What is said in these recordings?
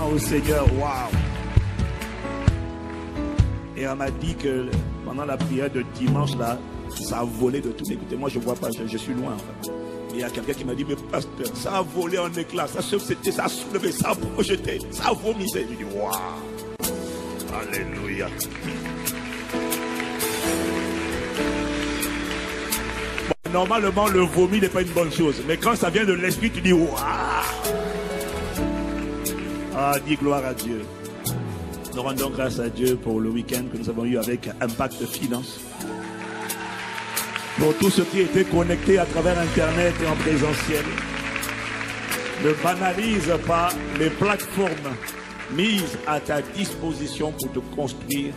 Au Seigneur, waouh! Et elle m'a dit que pendant la prière de dimanche, là, ça a volé de tout. Écoutez, moi je ne vois pas, je suis loin. En fait. Et il y a quelqu'un qui m'a dit, mais pasteur, ça a volé en éclats, ça a soulevé, ça a projeté, ça a vomi. Je dis, waouh! Alléluia! Bon, normalement, le vomi n'est pas une bonne chose, mais quand ça vient de l'esprit, tu dis, waouh! Ah, dis gloire à Dieu. Nous rendons grâce à Dieu pour le week-end que nous avons eu avec Impact Finance. Pour tous ceux qui étaient connectés à travers Internet et en présentiel. Ne banalise pas les plateformes mises à ta disposition pour te construire,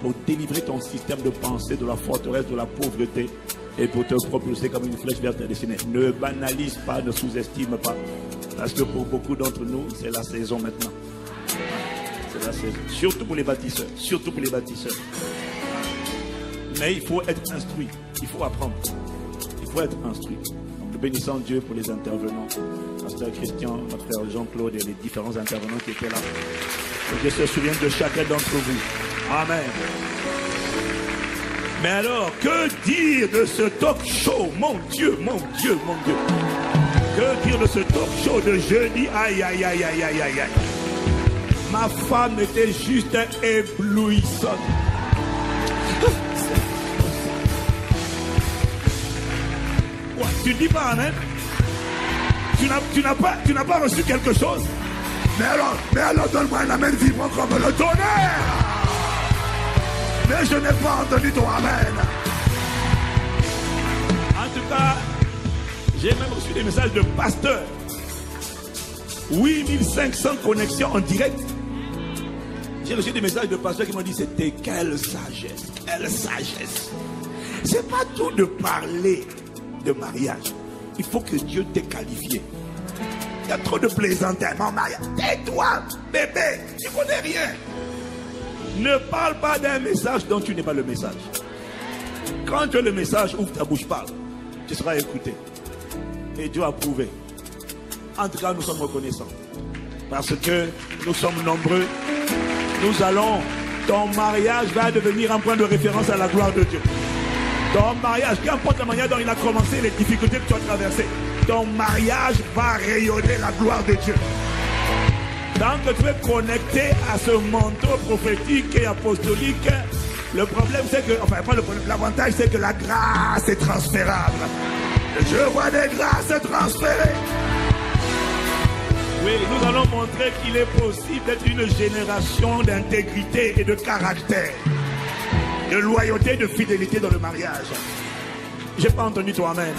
pour délivrer ton système de pensée de la forteresse de la pauvreté et pour te propulser comme une flèche vers ta destinée. Ne banalise pas, ne sous-estime pas. Parce que pour beaucoup d'entre nous, c'est la saison maintenant. C'est la saison. Surtout pour les bâtisseurs. Surtout pour les bâtisseurs. Mais il faut être instruit. Il faut apprendre. Il faut être instruit. Donc, nous bénissons Dieu pour les intervenants. Pasteur Christian, notre frère Jean-Claude et les différents intervenants qui étaient là. Que Dieu se souvienne de chacun d'entre vous. Amen. Mais alors, que dire de ce talk show? Mon Dieu, mon Dieu, mon Dieu. Que dire de ce talk show de jeudi? Aïe, aïe, aïe, aïe, aïe, aïe, aïe. Ma femme était juste éblouissante. Ouais, tu dis pas amen? Tu n'as pas reçu quelque chose? Mais alors donne-moi un amen vibrant comme le tonnerre. Mais je n'ai pas entendu ton amen. En tout cas, j'ai même reçu des messages de pasteurs. 8500 connexions en direct. J'ai reçu des messages de pasteurs qui m'ont dit c'était quelle sagesse, quelle sagesse. C'est pas tout de parler de mariage. Il faut que Dieu t'ait qualifié. Il y a trop de plaisanteries en mariage. Tais-toi, bébé, tu ne connais rien. Ne parle pas d'un message dont tu n'es pas le message. Quand tu as le message, ouvre ta bouche, parle. Tu seras écouté. Et Dieu a prouvé. En tout cas, nous sommes reconnaissants. Parce que nous sommes nombreux. Ton mariage va devenir un point de référence à la gloire de Dieu. Ton mariage, qu'importe la manière dont il a commencé, les difficultés que tu as traversées, ton mariage va rayonner la gloire de Dieu. Tant que tu es connecté à ce manteau prophétique et apostolique, le problème c'est que, enfin pas le problème, l'avantage c'est que la grâce est transférable. Je vois des grâces transférées. Oui, nous allons montrer qu'il est possible d'être une génération d'intégrité et de caractère, de loyauté, de fidélité dans le mariage. J'ai pas entendu ton amen.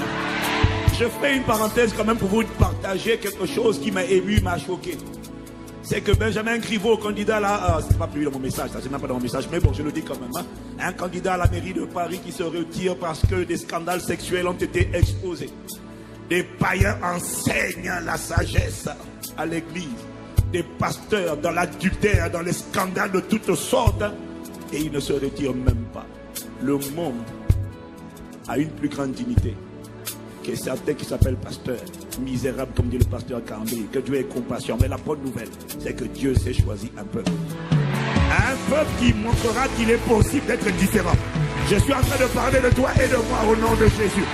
Je fais une parenthèse quand même pour vous partager quelque chose qui m'a ému, m'a choqué. C'est que Benjamin Griveaux, candidat là, c'est pas plus dans mon message, ça c'est même pas dans mon message, mais bon, je le dis quand même. Hein, un candidat à la mairie de Paris qui se retire parce que des scandales sexuels ont été exposés. Des païens enseignent la sagesse à l'église. Des pasteurs dans l'adultère, dans les scandales de toutes sortes. Et ils ne se retirent même pas. Le monde a une plus grande dignité que certains qui s'appellent pasteurs. Misérables, comme dit le pasteur Cambé. Que Dieu ait compassion. Mais la bonne nouvelle, c'est que Dieu s'est choisi un peuple. Un peuple qui montrera qu'il est possible d'être différent. Je suis en train de parler de toi et de moi au nom de Jésus.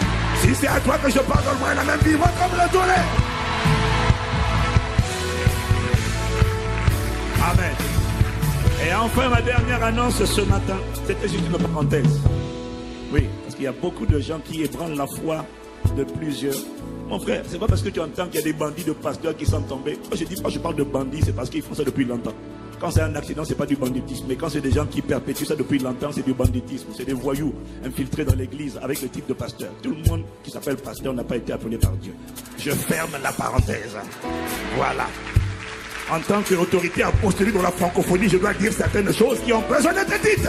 Si c'est à toi que je parle, donne-moi la même vivre comme le tonnerre. Amen. Et enfin, ma dernière annonce ce matin, c'était juste une parenthèse. Oui, parce qu'il y a beaucoup de gens qui ébranlent la foi de plusieurs. Mon frère, c'est pas parce que tu entends qu'il y a des bandits de pasteurs qui sont tombés. Moi, je dis pas, je parle de bandits, c'est parce qu'ils font ça depuis longtemps. Quand c'est un accident, c'est pas du banditisme. Mais quand c'est des gens qui perpétuent ça depuis longtemps, c'est du banditisme. C'est des voyous infiltrés dans l'église avec le type de pasteur. Tout le monde qui s'appelle pasteur n'a pas été appelé par Dieu. Je ferme la parenthèse. Voilà. En tant qu'autorité apostolique dans la francophonie, je dois dire certaines choses qui ont besoin d'être dites.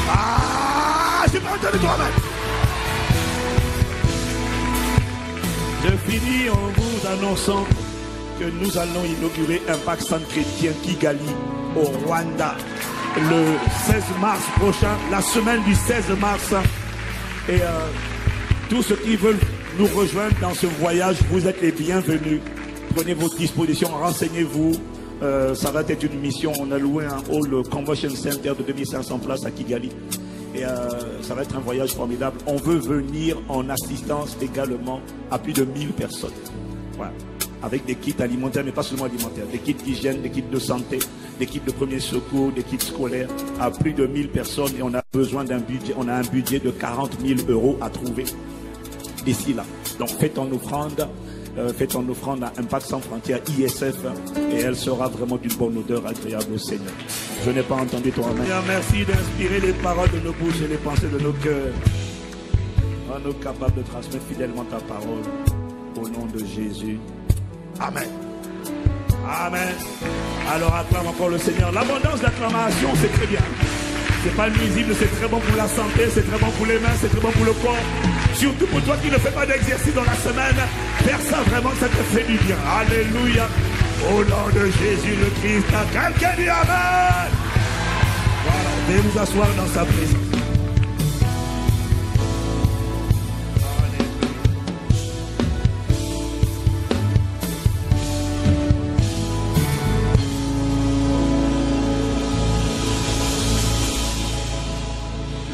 Ah, j'ai pas entendu toi-même. Je finis en vous annonçant que nous allons inaugurer Impact Centre Chrétien Kigali au Rwanda le 16 mars prochain, la semaine du 16 mars. Et tous ceux qui veulent nous rejoindre dans ce voyage, vous êtes les bienvenus. Prenez vos dispositions, renseignez-vous. Ça va être une mission. On a loué un hall convention center de 2500 places à Kigali. Et ça va être un voyage formidable. On veut venir en assistance également à plus de 1000 personnes. Voilà. Avec des kits alimentaires, mais pas seulement alimentaires. Des kits d'hygiène, des kits de santé, des kits de premier secours, des kits scolaires. À plus de 1000 personnes. Et on a besoin d'un budget. On a un budget de 40 000 € à trouver d'ici là. Donc faites en offrande. Faites en offrande à Impact Sans Frontières, ISF, et elle sera vraiment d'une bonne odeur agréable au Seigneur. Je n'ai pas entendu toi. Seigneur, merci d'inspirer les paroles de nos bouches et les pensées de nos cœurs. Rends-nous capables de transmettre fidèlement ta parole. Au nom de Jésus. Amen. Amen. Alors acclame encore le Seigneur. L'abondance d'acclamation, c'est très bien. C'est pas nuisible, c'est très bon pour la santé, c'est très bon pour les mains, c'est très bon pour le corps. Surtout pour toi qui ne fais pas d'exercice dans la semaine, faire ça vraiment, ça te fait du bien. Alléluia. Au nom de Jésus le Christ, quelqu'un dit Amen. Voilà, veuillez vous asseoir dans sa présence.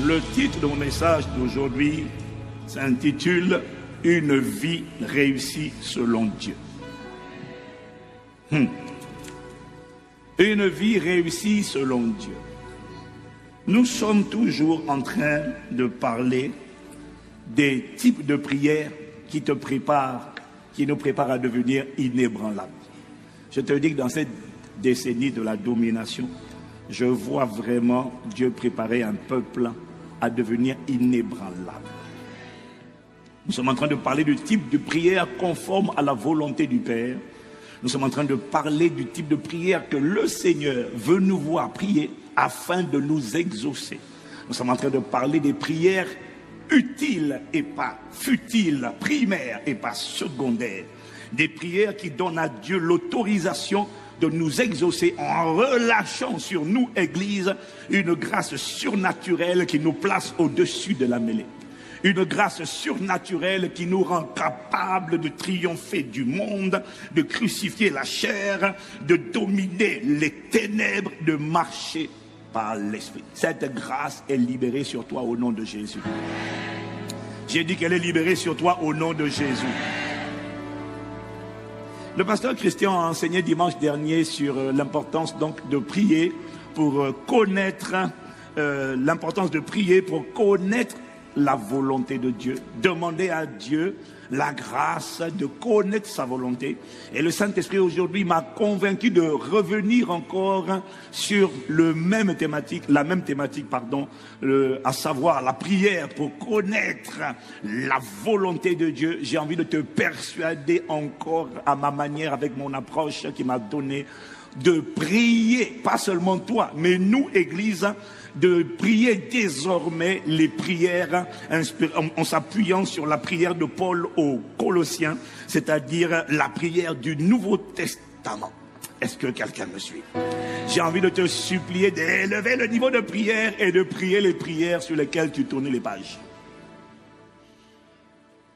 Le titre de mon message d'aujourd'hui s'intitule « Une vie réussie selon Dieu ». Une vie réussie selon Dieu. Nous sommes toujours en train de parler des types de prières qui te préparent, qui nous préparent à devenir inébranlables. Je te dis que dans cette décennie de la domination, je vois vraiment Dieu préparer un peuple à devenir inébranlable. Nous sommes en train de parler du type de prière conforme à la volonté du Père. Nous sommes en train de parler du type de prière que le Seigneur veut nous voir prier afin de nous exaucer. Nous sommes en train de parler des prières utiles et pas futiles, primaires et pas secondaires. Des prières qui donnent à Dieu l'autorisation de nous exaucer en relâchant sur nous, Église, une grâce surnaturelle qui nous place au-dessus de la mêlée. Une grâce surnaturelle qui nous rend capables de triompher du monde, de crucifier la chair, de dominer les ténèbres, de marcher par l'Esprit. Cette grâce est libérée sur toi au nom de Jésus. J'ai dit qu'elle est libérée sur toi au nom de Jésus. Le pasteur Christian a enseigné dimanche dernier sur l'importance donc de prier pour connaître l'importance de prier pour connaître la volonté de Dieu. Demander à Dieu la grâce de connaître sa volonté. Et le Saint-Esprit aujourd'hui m'a convaincu de revenir encore sur la même thématique, à savoir la prière pour connaître la volonté de Dieu. J'ai envie de te persuader encore à ma manière, avec mon approche qui m'a donné, de prier, pas seulement toi, mais nous, Église, de prier désormais les prières en s'appuyant sur la prière de Paul aux Colossiens, c'est-à-dire la prière du Nouveau Testament. Est-ce que quelqu'un me suit? J'ai envie de te supplier d'élever le niveau de prière et de prier les prières sur lesquelles tu tournais les pages.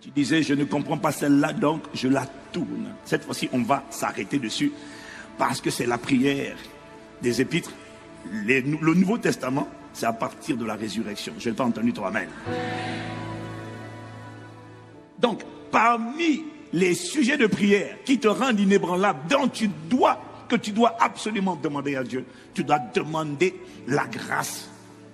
Tu disais, je ne comprends pas celle-là, donc je la tourne. Cette fois-ci, on va s'arrêter dessus parce que c'est la prière des épîtres. Le Nouveau Testament, c'est à partir de la résurrection. Je n'ai pas entendu toi, amen. Donc, parmi les sujets de prière qui te rendent inébranlable, dont tu dois absolument demander à Dieu, tu dois demander la grâce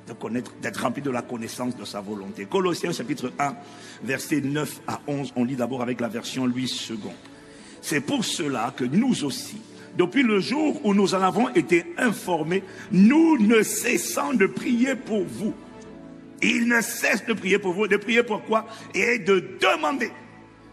de connaître, d'être rempli de la connaissance de sa volonté. Colossiens chapitre 1, versets 9 à 11, on lit d'abord avec la version Louis II. C'est pour cela que nous aussi, depuis le jour où nous en avons été informés, nous ne cessons de prier pour vous. Il ne cesse de prier pour vous. De prier pour quoi? Et de demander.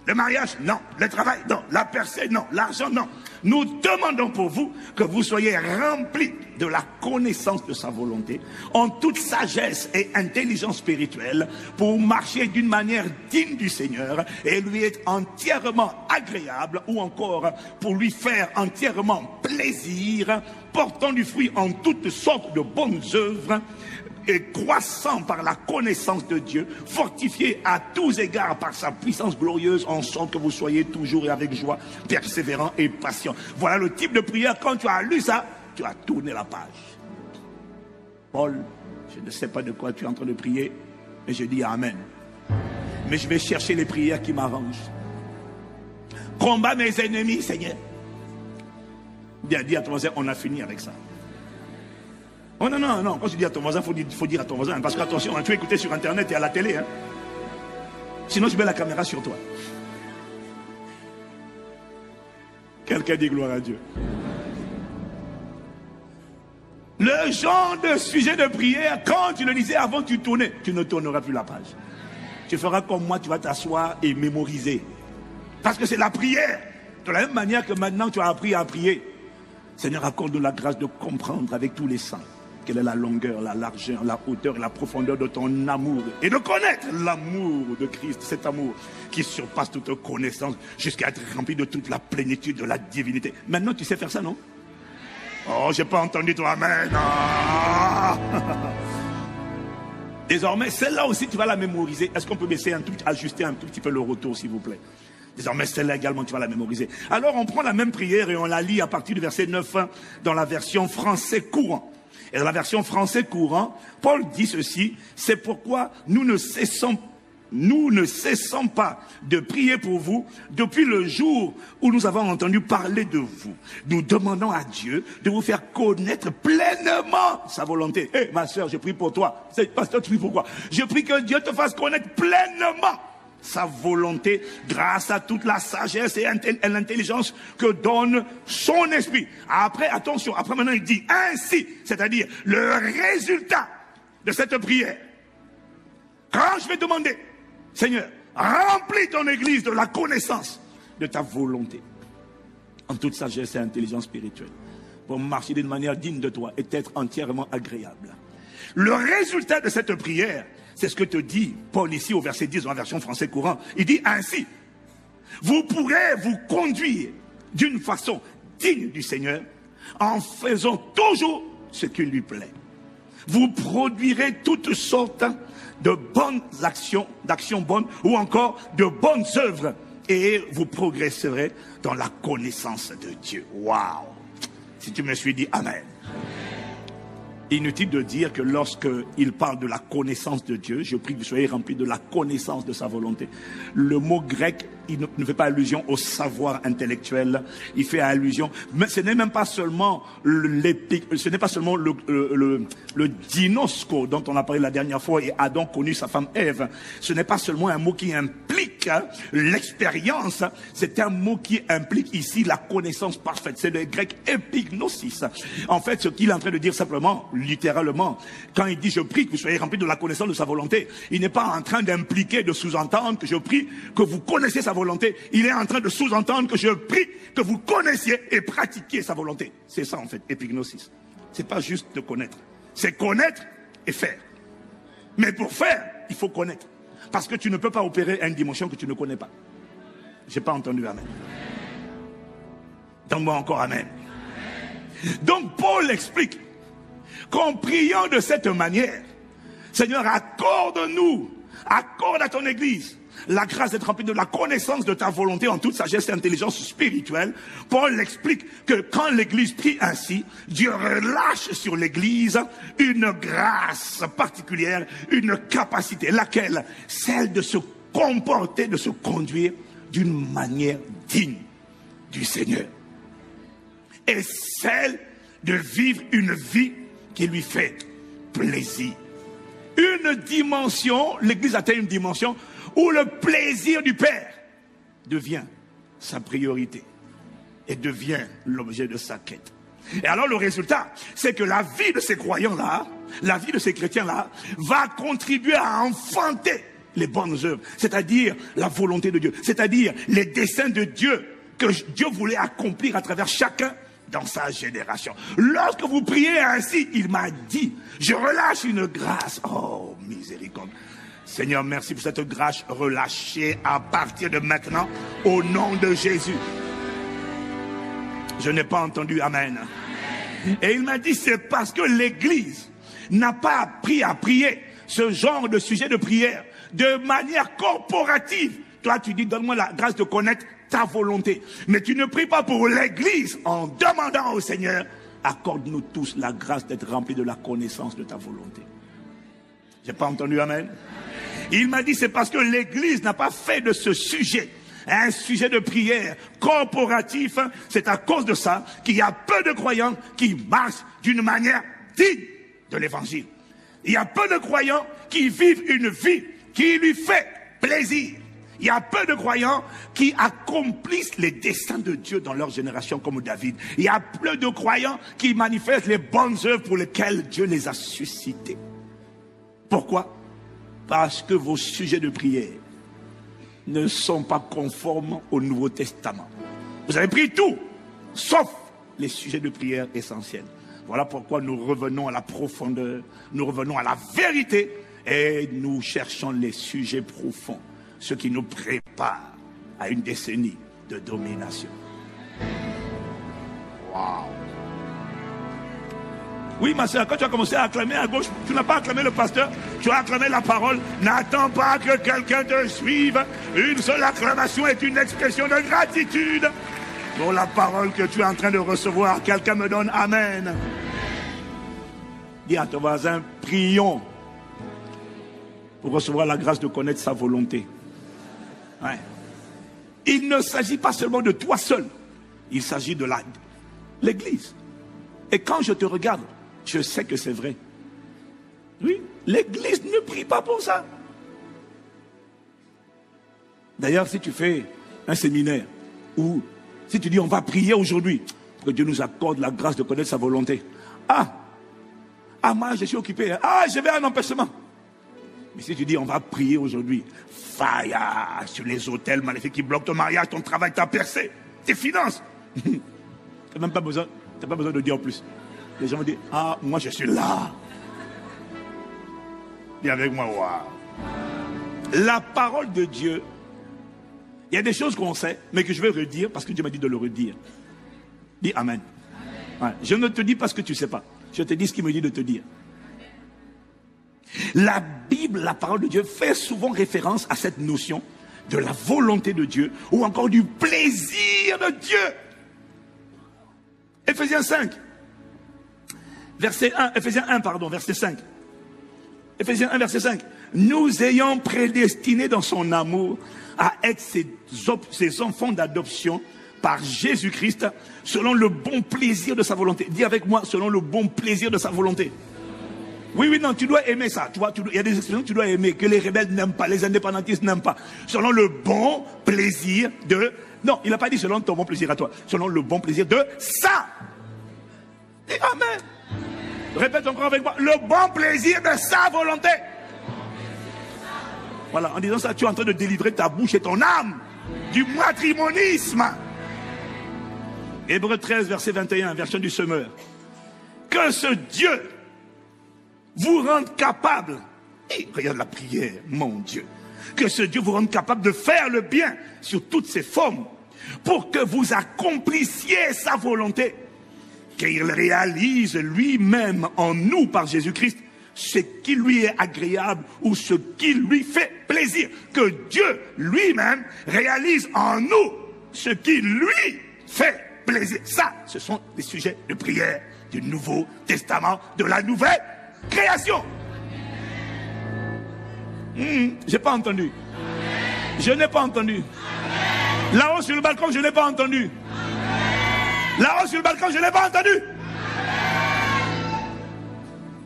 Le mariage, non. Le travail, non. La percée, non. L'argent, non. Nous demandons pour vous que vous soyez remplis de la connaissance de sa volonté, en toute sagesse et intelligence spirituelle, pour marcher d'une manière digne du Seigneur et lui être entièrement agréable, ou encore pour lui faire entièrement plaisir, portant du fruit en toutes sortes de bonnes œuvres, et croissant par la connaissance de Dieu, fortifié à tous égards par sa puissance glorieuse, en sorte que vous soyez toujours et avec joie, persévérants et patients. Voilà le type de prière. Quand tu as lu ça, tu as tourné la page. Paul, je ne sais pas de quoi tu es en train de prier, mais je dis Amen. Mais je vais chercher les prières qui m'arrangent. Combat mes ennemis, Seigneur. Dis à ton voisin, on a fini avec ça. Oh non, non, non. Quand tu dis à ton voisin, il faut dire à ton voisin. Parce qu'attention, tu es écouté sur Internet et à la télé. Hein. Sinon, je mets la caméra sur toi. Quelqu'un dit gloire à Dieu. Le genre de sujet de prière, quand tu le lisais avant, tu tournais. Tu ne tourneras plus la page. Tu feras comme moi, tu vas t'asseoir et mémoriser. Parce que c'est la prière. De la même manière que maintenant tu as appris à prier. Seigneur, accorde-nous la grâce de comprendre avec tous les saints quelle est la longueur, la largeur, la hauteur et la profondeur de ton amour. Et de connaître l'amour de Christ, cet amour qui surpasse toute connaissance jusqu'à être rempli de toute la plénitude de la divinité. Maintenant tu sais faire ça, non? Oh, j'ai pas entendu toi, amen. Ah. Désormais, celle-là aussi, tu vas la mémoriser. Est-ce qu'on peut baisser ajuster un tout petit peu le retour, s'il vous plaît? Désormais, celle-là également, tu vas la mémoriser. Alors, on prend la même prière et on la lit à partir du verset 9 dans la version français courant. Et dans la version français courant, Paul dit ceci: c'est pourquoi nous ne cessons pas de prier pour vous depuis le jour où nous avons entendu parler de vous. Nous demandons à Dieu de vous faire connaître pleinement sa volonté. Hé, ma soeur, je prie pour toi. Pasteur, tu pries pour quoi? Je prie que Dieu te fasse connaître pleinement sa volonté grâce à toute la sagesse et l'intelligence que donne son esprit. Après, attention, après maintenant il dit ainsi, c'est-à-dire le résultat de cette prière. Quand je vais demander, Seigneur, remplis ton église de la connaissance de ta volonté, en toute sagesse et intelligence spirituelle, pour marcher d'une manière digne de toi et être entièrement agréable. Le résultat de cette prière, c'est ce que te dit Paul ici au verset 10 dans la version français courant. Il dit ainsi: vous pourrez vous conduire d'une façon digne du Seigneur en faisant toujours ce qui lui plaît. Vous produirez toutes sortes de bonnes actions, d'actions bonnes ou encore de bonnes œuvres, et vous progresserez dans la connaissance de Dieu. Waouh! Si tu me suis dit Amen. Inutile de dire que lorsqu'il parle de la connaissance de Dieu, je prie que vous soyez remplis de la connaissance de sa volonté. Le mot grec, il ne fait pas allusion au savoir intellectuel, il fait allusion, mais ce n'est même pas seulement ce n'est pas seulement le dinosco dont on a parlé la dernière fois et Adam connut sa femme Ève. Ce n'est pas seulement un mot qui implique l'expérience, c'est un mot qui implique ici la connaissance parfaite. C'est le grec epignosis. En fait, ce qu'il est en train de dire simplement, littéralement, quand il dit je prie que vous soyez remplis de la connaissance de sa volonté, il n'est pas en train d'impliquer, de sous-entendre que je prie que vous connaissez sa volonté. Il est en train de sous-entendre que je prie que vous connaissiez et pratiquiez sa volonté. C'est ça en fait, epignosis. C'est pas juste de connaître, c'est connaître et faire. Mais pour faire, il faut connaître. Parce que tu ne peux pas opérer à une dimension que tu ne connais pas. J'ai pas entendu amen. Donne-moi encore amen. Donc Paul explique qu'en priant de cette manière, Seigneur, accorde à ton église la grâce d'être rempli de la connaissance de ta volonté en toute sagesse et intelligence spirituelle. Paul explique que quand l'église prie ainsi, Dieu relâche sur l'église une grâce particulière, une capacité, laquelle? Celle de se comporter, de se conduire d'une manière digne du Seigneur. Et celle de vivre une vie qui lui fait plaisir. Une dimension, l'église atteint une dimension où le plaisir du Père devient sa priorité et devient l'objet de sa quête. Et alors le résultat, c'est que la vie de ces croyants-là, la vie de ces chrétiens-là, va contribuer à enfanter les bonnes œuvres, c'est-à-dire la volonté de Dieu, c'est-à-dire les desseins de Dieu que Dieu voulait accomplir à travers chacun dans sa génération. Lorsque vous priez ainsi, il m'a dit, je relâche une grâce. Oh, miséricorde. Seigneur, merci pour cette grâce relâchée à partir de maintenant, au nom de Jésus. Je n'ai pas entendu amen. Et il m'a dit, c'est parce que l'église n'a pas appris à prier ce genre de sujet de prière de manière corporative, toi tu dis donne-moi la grâce de connaître ta volonté. Mais tu ne pries pas pour l'église en demandant au Seigneur, accorde-nous tous la grâce d'être remplis de la connaissance de ta volonté. J'ai pas entendu amen? Il m'a dit c'est parce que l'église n'a pas fait de ce sujet un sujet de prière corporatif. C'est à cause de ça qu'il y a peu de croyants qui marchent d'une manière digne de l'évangile. Il y a peu de croyants qui vivent une vie qui lui fait plaisir. Il y a peu de croyants qui accomplissent les desseins de Dieu dans leur génération comme David. Il y a peu de croyants qui manifestent les bonnes œuvres pour lesquelles Dieu les a suscités. Pourquoi? Parce que vos sujets de prière ne sont pas conformes au Nouveau Testament. Vous avez pris tout, sauf les sujets de prière essentiels. Voilà pourquoi nous revenons à la profondeur, nous revenons à la vérité et nous cherchons les sujets profonds, ce qui nous prépare à une décennie de domination. Waouh! Oui, ma soeur, quand tu as commencé à acclamer à gauche, tu n'as pas acclamé le pasteur, tu as acclamé la parole. N'attends pas que quelqu'un te suive. Une seule acclamation est une expression de gratitude pour la parole que tu es en train de recevoir. Quelqu'un me donne amen. Dis à ton voisin, prions pour recevoir la grâce de connaître sa volonté. Ouais. Il ne s'agit pas seulement de toi seul, il s'agit de l'église. Et quand je te regarde, je sais que c'est vrai. Oui, l'église ne prie pas pour ça. D'ailleurs, si tu fais un séminaire ou si tu dis on va prier aujourd'hui pour que Dieu nous accorde la grâce de connaître sa volonté. Moi je suis occupé. Je vais à un empêchement. Mais si tu dis on va prier aujourd'hui, fire sur les hôtels maléfiques qui bloquent ton mariage, ton travail, ta percée, tes finances. Tu n'as même pas besoin de dire plus. Les gens vont dire, moi je suis là. Viens avec moi, waouh. La parole de Dieu, il y a des choses qu'on sait, mais que je vais redire parce que Dieu m'a dit de le redire. Dis amen. Ouais. Je ne te dis pas ce que tu ne sais pas. Je te dis ce qu'il me dit de te dire. La Bible, la parole de Dieu, fait souvent référence à cette notion de la volonté de Dieu ou encore du plaisir de Dieu. Éphésiens 5. Verset 1, Éphésiens 1, verset 5. Éphésiens 1, verset 5. Nous ayant prédestinés dans son amour à être ses enfants d'adoption par Jésus-Christ, selon le bon plaisir de sa volonté. Dis avec moi, selon le bon plaisir de sa volonté. Oui, non, tu dois aimer ça. Tu vois, il y a des expressions que tu dois aimer, que les rebelles n'aiment pas, les indépendantistes n'aiment pas. Selon le bon plaisir de... Non, il n'a pas dit selon ton bon plaisir à toi. Selon le bon plaisir de ça. Dis amen. Répète encore avec moi. Le bon plaisir de sa volonté. Voilà, en disant ça, tu es en train de délivrer ta bouche et ton âme du matrimonialisme. Hébreux 13, verset 21, version du Semeur. Que ce Dieu vous rende capable. Et regarde la prière, mon Dieu. Que ce Dieu vous rende capable de faire le bien sur toutes ses formes pour que vous accomplissiez sa volonté. Qu'il réalise lui-même en nous par Jésus-Christ ce qui lui est agréable ou ce qui lui fait plaisir. Que Dieu lui-même réalise en nous ce qui lui fait plaisir. Ça, ce sont les sujets de prière du Nouveau Testament, de la nouvelle création. J'ai pas entendu. Je n'ai pas entendu. Là-haut sur le balcon, je n'ai pas entendu. Là-haut sur le balcon, je n'ai pas entendu.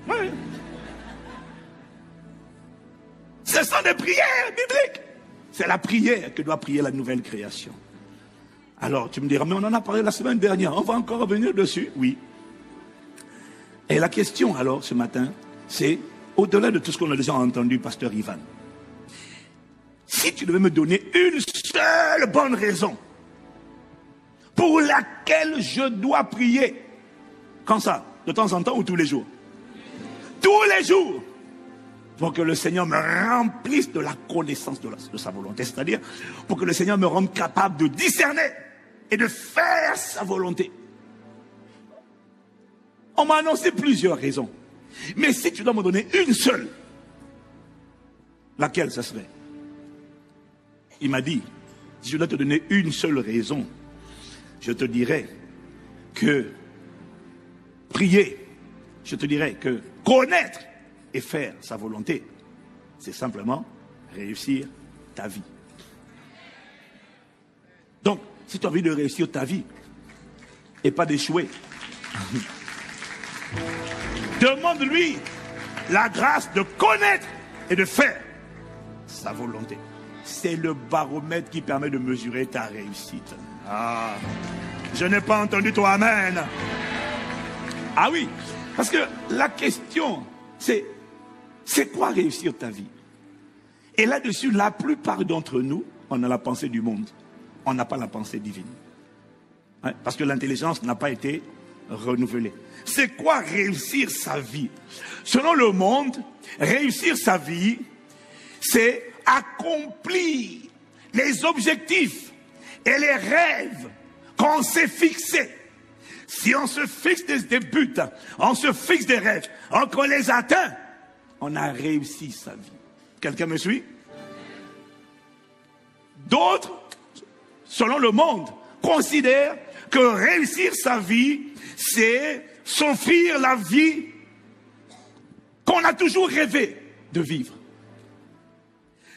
Oui. Ce sont des prières bibliques. C'est la prière que doit prier la nouvelle création. Alors tu me diras, mais on en a parlé la semaine dernière, on va encore revenir dessus. Oui. Et la question alors ce matin, c'est au-delà de tout ce qu'on a déjà entendu, pasteur Ivan. Si tu devais me donner une seule bonne raison pour laquelle je dois prier, quand ça, de temps en temps ou tous les jours? Tous les jours, pour que le Seigneur me remplisse de la connaissance de sa volonté, c'est-à-dire pour que le Seigneur me rende capable de discerner et de faire sa volonté. On m'a annoncé plusieurs raisons. Mais si tu dois me donner une seule, laquelle ça serait? Il m'a dit, si je dois te donner une seule raison, je te dirais que prier, je te dirais que connaître et faire sa volonté, c'est simplement réussir ta vie. Donc, si tu as envie de réussir ta vie et pas d'échouer, demande-lui la grâce de connaître et de faire sa volonté. C'est le baromètre qui permet de mesurer ta réussite. Ah, je n'ai pas entendu ton amen. Ah oui, parce que la question, c'est quoi réussir ta vie? Et là-dessus, la plupart d'entre nous, on a la pensée du monde. On n'a pas la pensée divine. Hein? Parce que l'intelligence n'a pas été renouvelée. C'est quoi réussir sa vie? Selon le monde, réussir sa vie, c'est accomplir les objectifs et les rêves qu'on s'est fixés. Si on se fixe des buts, on se fixe des rêves, qu'on les atteint, on a réussi sa vie. Quelqu'un me suit? D'autres, selon le monde, considèrent que réussir sa vie, c'est s'offrir la vie qu'on a toujours rêvé de vivre.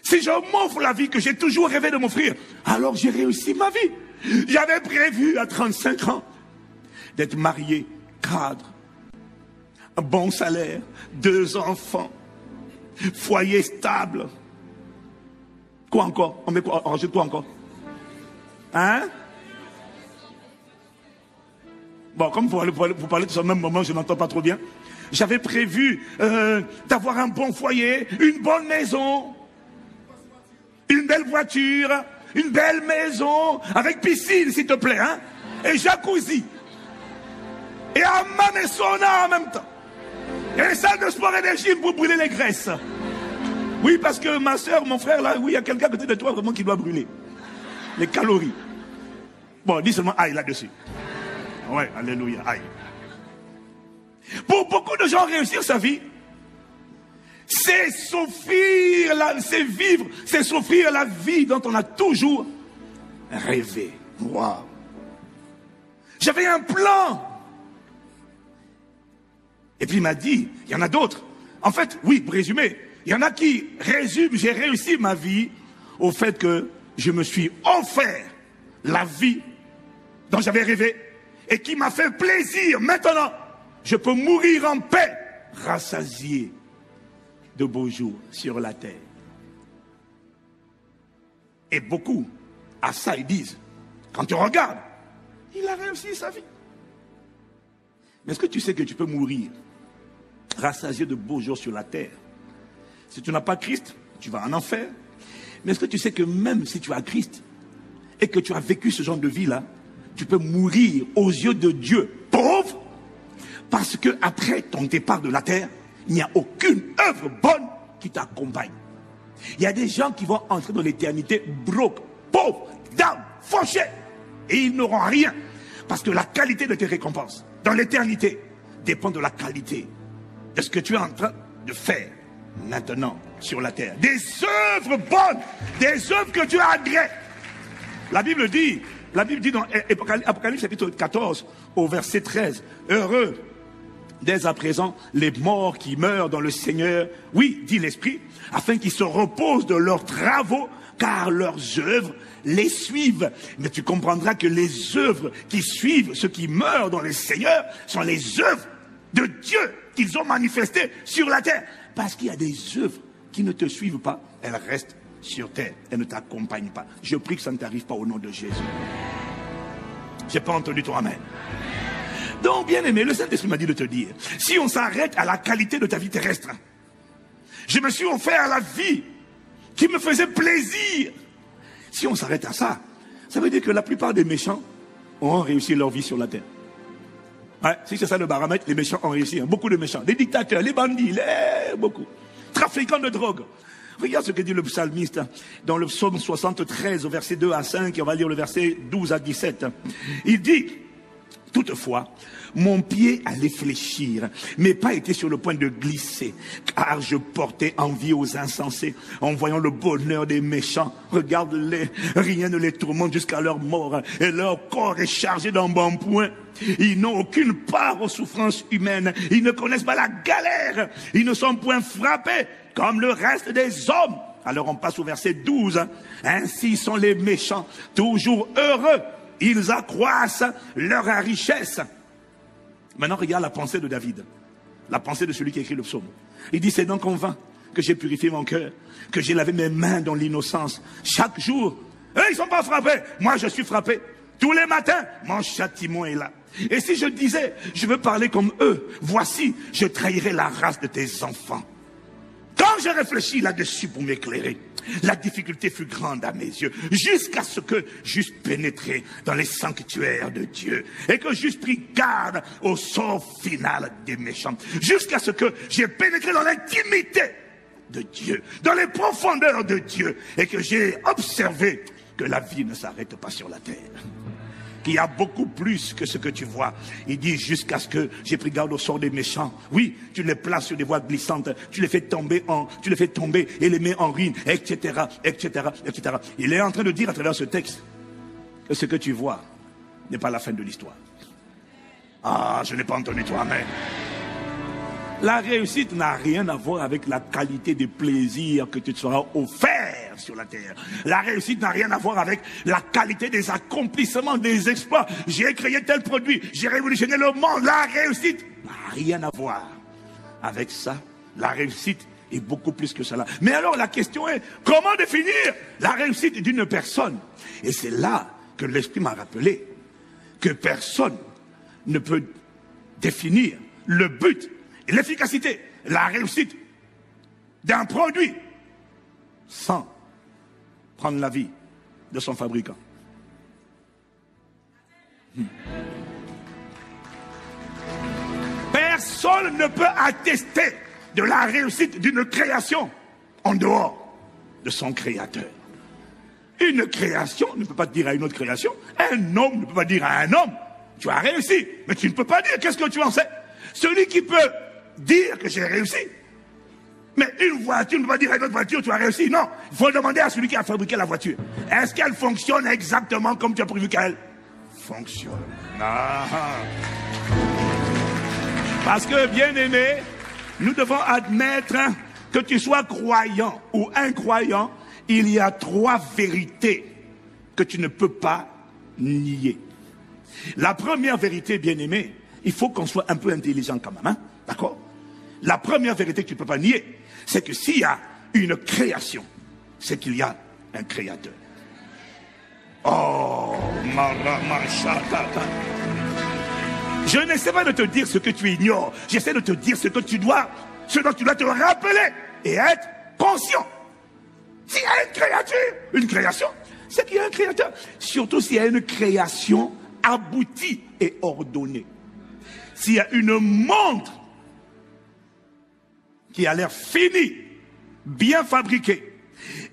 Si je m'offre la vie que j'ai toujours rêvé de m'offrir, alors j'ai réussi ma vie. J'avais prévu à 35 ans d'être marié, cadre, un bon salaire, 2 enfants, foyer stable. Quoi encore? On met quoi? On rajoute quoi encore? Hein? Bon, comme vous parlez de ce même moment, je n'entends pas trop bien. J'avais prévu d'avoir un bon foyer, une bonne maison, une belle voiture, une belle maison, avec piscine, s'il te plaît, hein? Et jacuzzi. Et un sauna en même temps. Et une salle de sport et de gym pour brûler les graisses. Oui, parce que ma soeur, mon frère, là, oui, il y a quelqu'un à côté de toi vraiment qui doit brûler les calories. Bon, dis seulement aïe là-dessus. Ouais, alléluia, aïe. Pour beaucoup de gens, réussir sa vie, c'est s'offrir, c'est vivre, c'est s'offrir la vie dont on a toujours rêvé. Waouh. J'avais un plan. Et puis il m'a dit, il y en a d'autres. En fait, oui, pour résumer, il y en a qui résument, j'ai réussi ma vie au fait que je me suis offert la vie dont j'avais rêvé et qui m'a fait plaisir. Maintenant, je peux mourir en paix, rassasié de beaux jours sur la terre. Et beaucoup, à ça, ils disent, quand tu regardes, il a réussi sa vie. Mais est-ce que tu sais que tu peux mourir rassasié de beaux jours sur la terre? Si tu n'as pas Christ, tu vas en enfer. Mais est-ce que tu sais que même si tu as Christ et que tu as vécu ce genre de vie-là, tu peux mourir aux yeux de Dieu pauvre, parce que après ton départ de la terre, il n'y a aucune œuvre bonne qui t'accompagne. Il y a des gens qui vont entrer dans l'éternité broke, pauvres, down, fauchés, et ils n'auront rien, parce que la qualité de tes récompenses dans l'éternité dépend de la qualité de ce que tu es en train de faire maintenant sur la terre. Des œuvres bonnes, des œuvres que Dieu a agréées. La Bible dit dans Apocalypse chapitre 14 au verset 13, heureux dès à présent les morts qui meurent dans le Seigneur, oui, dit l'Esprit, afin qu'ils se reposent de leurs travaux, car leurs œuvres les suivent. Mais tu comprendras que les œuvres qui suivent ceux qui meurent dans le Seigneur sont les œuvres de Dieu qu'ils ont manifestées sur la terre. Parce qu'il y a des œuvres qui ne te suivent pas, elles restent sur terre, elles ne t'accompagnent pas. Je prie que ça ne t'arrive pas au nom de Jésus. J'ai pas entendu ton amen. Donc, bien aimé, le Saint-Esprit m'a dit de te dire, si on s'arrête à la qualité de ta vie terrestre, je me suis offert la vie qui me faisait plaisir. Si on s'arrête à ça, ça veut dire que la plupart des méchants ont réussi leur vie sur la terre. Ouais, si c'est ça le baromètre, les méchants ont réussi. Hein. Beaucoup de méchants. Les dictateurs, les bandits, beaucoup. Trafiquants de drogue. Regarde ce que dit le psalmiste dans le psaume 73 au verset 2 à 5. Et on va lire le verset 12 à 17. Il dit, Toutefois, mon pied allait fléchir, mes pas étaient sur le point de glisser, car je portais envie aux insensés, en voyant le bonheur des méchants. Regarde-les, rien ne les tourmente jusqu'à leur mort, et leur corps est chargé d'embonpoint. Ils n'ont aucune part aux souffrances humaines, ils ne connaissent pas la galère, ils ne sont point frappés comme le reste des hommes. Alors on passe au verset 12. Ainsi sont les méchants, toujours heureux. Ils accroissent leur richesse. Maintenant, regarde la pensée de David. La pensée de celui qui écrit le psaume. Il dit, c'est donc en vain que j'ai purifié mon cœur, que j'ai lavé mes mains dans l'innocence. Chaque jour, eux, ils ne sont pas frappés. Moi, je suis frappé. Tous les matins, mon châtiment est là. Et si je disais, je veux parler comme eux, voici, je trahirai la race de tes enfants. Quand j'ai réfléchi là-dessus pour m'éclairer, la difficulté fut grande à mes yeux, jusqu'à ce que j'eusse pénétré dans les sanctuaires de Dieu, et que j'eusse pris garde au sort final des méchants, jusqu'à ce que j'ai pénétré dans l'intimité de Dieu, dans les profondeurs de Dieu, et que j'ai observé que la vie ne s'arrête pas sur la terre, qu'il y a beaucoup plus que ce que tu vois. Il dit jusqu'à ce que j'ai pris garde au sort des méchants. Oui, tu les places sur des voies glissantes, tu les fais tomber et les mets en ruine, etc., etc., etc. Il est en train de dire à travers ce texte que ce que tu vois n'est pas la fin de l'histoire. Ah, je n'ai pas entendu toi, amen. La réussite n'a rien à voir avec la qualité des plaisirs que tu te seras offert sur la terre. La réussite n'a rien à voir avec la qualité des accomplissements, des exploits. J'ai créé tel produit, j'ai révolutionné le monde. La réussite n'a rien à voir avec ça. La réussite est beaucoup plus que cela. Mais alors la question est, comment définir la réussite d'une personne? Et c'est là que l'Esprit m'a rappelé que personne ne peut définir le but, l'efficacité, la réussite d'un produit sans prendre la vie de son fabricant. Personne ne peut attester de la réussite d'une création en dehors de son créateur. Une création ne peut pas dire à une autre création, un homme ne peut pas dire à un homme, tu as réussi, mais tu ne peux pas dire, qu'est-ce que tu en sais? Celui qui peut dire que j'ai réussi, mais une voiture ne peut pas dire à une autre voiture, tu as réussi. Non, il faut demander à celui qui a fabriqué la voiture. Est-ce qu'elle fonctionne exactement comme tu as prévu qu'elle fonctionne? Ah. Parce que, bien aimé, nous devons admettre que tu sois croyant ou incroyant, il y a 3 vérités que tu ne peux pas nier. La première vérité, bien aimé, il faut qu'on soit un peu intelligent quand même, hein? D'accord? La première vérité que tu ne peux pas nier, c'est que s'il y a une création, c'est qu'il y a un créateur. Oh, je n'essaie pas de te dire ce que tu ignores, j'essaie de te dire ce dont tu dois te rappeler et être conscient. S'il y a une création, c'est qu'il y a un créateur. Surtout s'il y a une création aboutie et ordonnée. S'il y a une montre qui a l'air finie, bien fabriquée,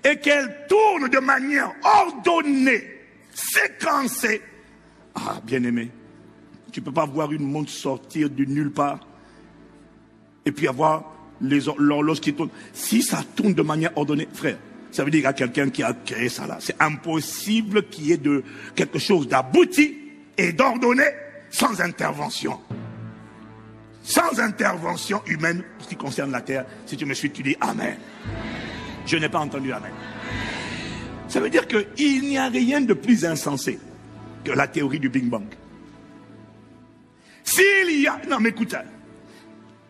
et qu'elle tourne de manière ordonnée, séquencée, ah, bien-aimé, tu ne peux pas voir une montre sortir de nulle part et puis avoir l'horloge qui tourne. Si ça tourne de manière ordonnée, frère, ça veut dire qu'il y a quelqu'un qui a créé ça là. C'est impossible qu'il y ait quelque chose d'abouti et d'ordonné sans intervention. Sans intervention humaine, en ce qui concerne la terre. Si tu me suis, tu dis Amen. Je n'ai pas entendu Amen. Ça veut dire qu'il n'y a rien de plus insensé que la théorie du Big Bang. S'il y a... Non mais écoute,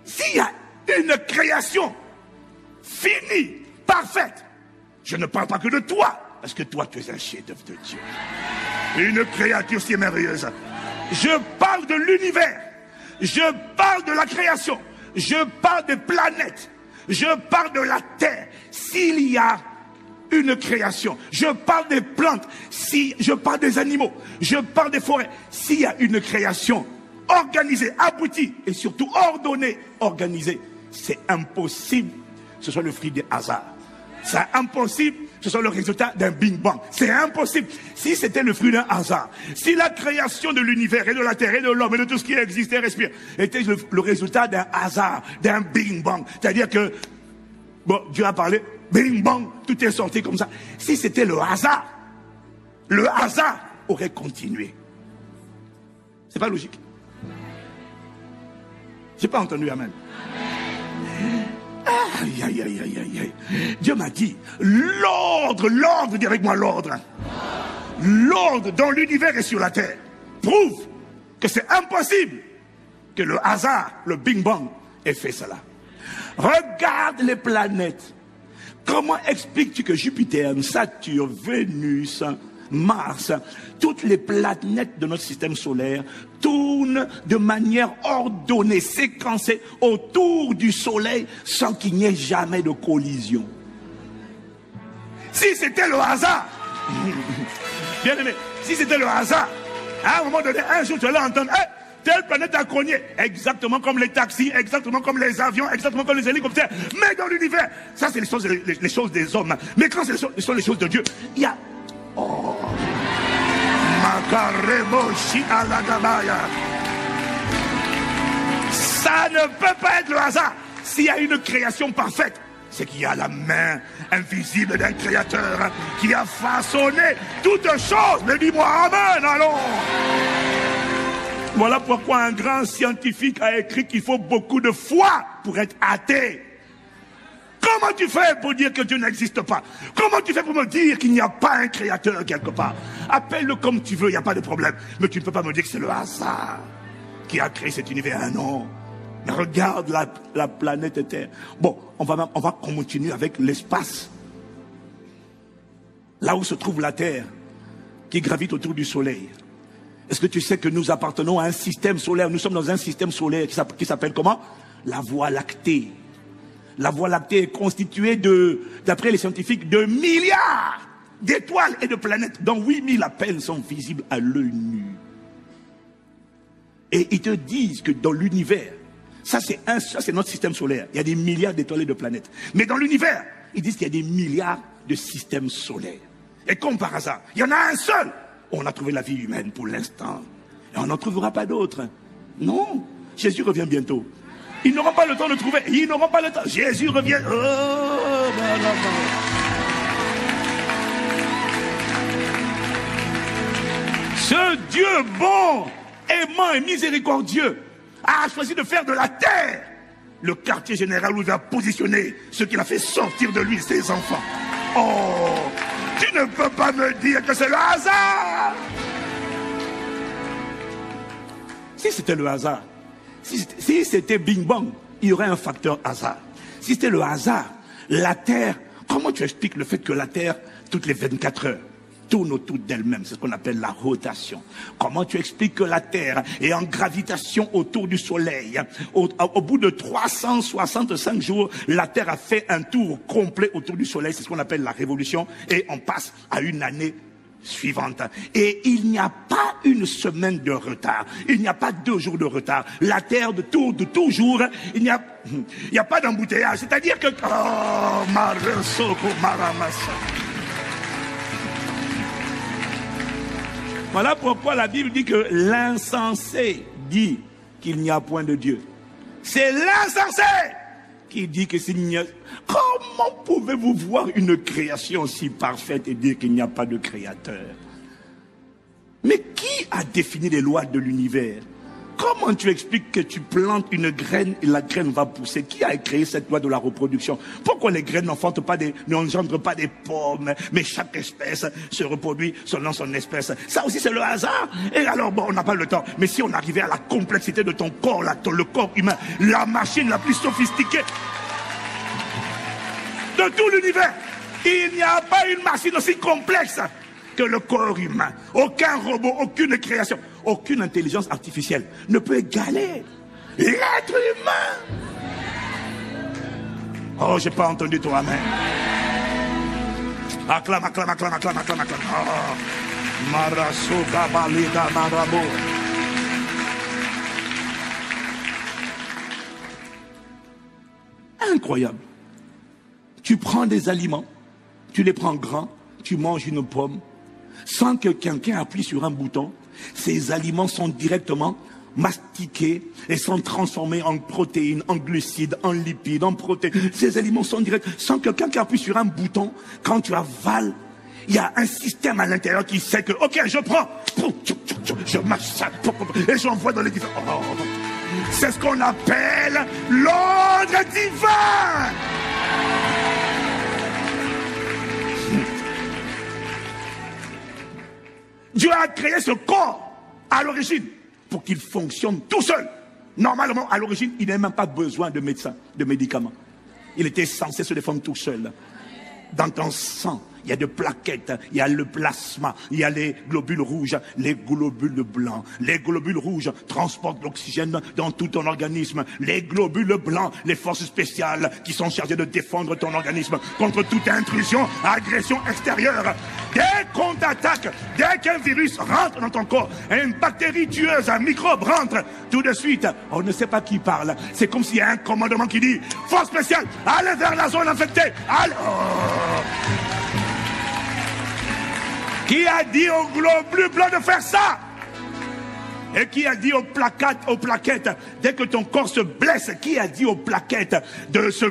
s'il y a une création finie, parfaite, je ne parle pas que de toi, parce que toi tu es un chef-d'œuvre de Dieu. Une créature si merveilleuse. Je parle de l'univers. Je parle de la création, je parle des planètes, je parle de la terre. S'il y a une création, je parle des plantes, je parle des animaux, je parle des forêts. S'il y a une création organisée, aboutie et surtout ordonnée, organisée, c'est impossible que ce soit le fruit des hasards. C'est impossible ce soit le résultat d'un Big Bang. C'est impossible. Si c'était le fruit d'un hasard, si la création de l'univers et de la terre et de l'homme et de tout ce qui existe et respire était le résultat d'un hasard, d'un Big Bang, c'est-à-dire que, bon, Dieu a parlé, Big Bang, tout est sorti comme ça. Si c'était le hasard aurait continué. C'est pas logique. J'ai pas entendu amen. Aïe, aïe, aïe, aïe, aïe. Dieu m'a dit, l'ordre, dis avec moi l'ordre. L'ordre dans l'univers et sur la terre prouve que c'est impossible que le hasard, le Big Bang, ait fait cela. Regarde les planètes. Comment expliques-tu que Jupiter, Saturne, Vénus, Mars, toutes les planètes de notre système solaire tournent de manière ordonnée, séquencée autour du Soleil sans qu'il n'y ait jamais de collision? Si c'était le hasard, bien aimé, si c'était le hasard, à un moment donné, un jour tu allais entendre, hey, telle planète a cogné, exactement comme les taxis, exactement comme les avions, exactement comme les hélicoptères, mais dans l'univers, ça c'est les choses des hommes, mais quand ce sont les choses de Dieu, il y a... Oh. Ça ne peut pas être le hasard. S'il y a une création parfaite, c'est qu'il y a la main invisible d'un créateur qui a façonné toutes choses. Mais dis-moi amen, allons. Voilà pourquoi un grand scientifique a écrit qu'il faut beaucoup de foi pour être athée. Comment tu fais pour dire que Dieu n'existe pas? Comment tu fais pour me dire qu'il n'y a pas un créateur quelque part? Appelle-le comme tu veux, il n'y a pas de problème. Mais tu ne peux pas me dire que c'est le hasard qui a créé cet univers. Non. Mais regarde la planète Terre. Bon, on va continuer avec l'espace. Là où se trouve la Terre, qui gravite autour du Soleil. Est-ce que tu sais que nous appartenons à un système solaire? Nous sommes dans un système solaire qui s'appelle comment? La Voie lactée. La Voie lactée est constituée d'après les scientifiques, de milliards d'étoiles et de planètes, dont 8000 à peine sont visibles à l'œil nu. Et ils te disent que dans l'univers, ça c'est notre système solaire, il y a des milliards d'étoiles et de planètes. Mais dans l'univers, ils disent qu'il y a des milliards de systèmes solaires. Et comme par hasard, il y en a un seul. On a trouvé la vie humaine pour l'instant. Et on n'en trouvera pas d'autres. Non, Jésus revient bientôt. Ils n'auront pas le temps de trouver. Ils n'auront pas le temps. Jésus revient. Oh, ce Dieu bon, aimant et miséricordieux a choisi de faire de la terre le quartier général où il va positionner ce qu'il a fait sortir de lui, ses enfants. Oh, tu ne peux pas me dire que c'est le hasard. Si c'était le hasard, si c'était Big Bang, il y aurait un facteur hasard. Si c'était le hasard, la Terre, comment tu expliques le fait que la Terre, toutes les 24 heures, tourne autour d'elle-même? C'est ce qu'on appelle la rotation. Comment tu expliques que la Terre est en gravitation autour du Soleil? Au bout de 365 jours, la Terre a fait un tour complet autour du Soleil. C'est ce qu'on appelle la révolution. Et on passe à une année suivante. Et il n'y a pas une semaine de retard. Il n'y a pas 2 jours de retard. La Terre tourne toujours. Il n'y a pas d'embouteillage. C'est-à-dire que... Oh, voilà pourquoi la Bible dit que l'insensé dit qu'il n'y a point de Dieu. C'est l'insensé qui dit que s'il n'y a... Comment pouvez-vous voir une création si parfaite et dire qu'il n'y a pas de créateur? Mais qui a défini les lois de l'univers? Comment tu expliques que tu plantes une graine et la graine va pousser? Qui a créé cette loi de la reproduction? Pourquoi les graines n'engendrent pas des pommes, mais chaque espèce se reproduit selon son espèce? Ça aussi c'est le hasard. Et alors bon, on n'a pas le temps. Mais si on arrivait à la complexité de ton corps, le corps humain, la machine la plus sophistiquée de tout l'univers, il n'y a pas une machine aussi complexe que le corps humain. Aucun robot, aucune création, aucune intelligence artificielle ne peut égaler l'être humain. Oh, j'ai pas entendu toi, amen. Acclame, acclame, acclame, acclame, acclame, acclame. Oh. Maraso Gabalida Marabo. Incroyable. Tu prends des aliments, tu les prends grands, tu manges une pomme, sans que quelqu'un appuie sur un bouton. Ces aliments sont directement mastiqués et sont transformés en protéines, en glucides, en lipides, en protéines. Ces aliments sont directs, sans que quelqu'un appuie sur un bouton. Quand tu avales, il y a un système à l'intérieur qui sait que, ok, je prends, je marche ça, et j'envoie dans les différents... Oh. C'est ce qu'on appelle l'ordre divin. Dieu a créé ce corps à l'origine pour qu'il fonctionne tout seul. Normalement, à l'origine, il n'a même pas besoin de médecins, de médicaments. Il était censé se défendre tout seul. Dans ton sang, il y a des plaquettes, il y a le plasma, il y a les globules rouges, les globules blancs. Les globules rouges transportent l'oxygène dans tout ton organisme. Les globules blancs, les forces spéciales qui sont chargées de défendre ton organisme contre toute intrusion, agression extérieure. Dès qu'on t'attaque, dès qu'un virus rentre dans ton corps, une bactérie tueuse, un microbe rentre, tout de suite, on ne sait pas qui parle. C'est comme s'il y a un commandement qui dit, force spéciale, allez vers la zone infectée, allez. Oh. Qui a dit aux globules blancs de faire ça? Et qui a dit aux plaquettes, dès que ton corps se blesse, qui a dit aux plaquettes de se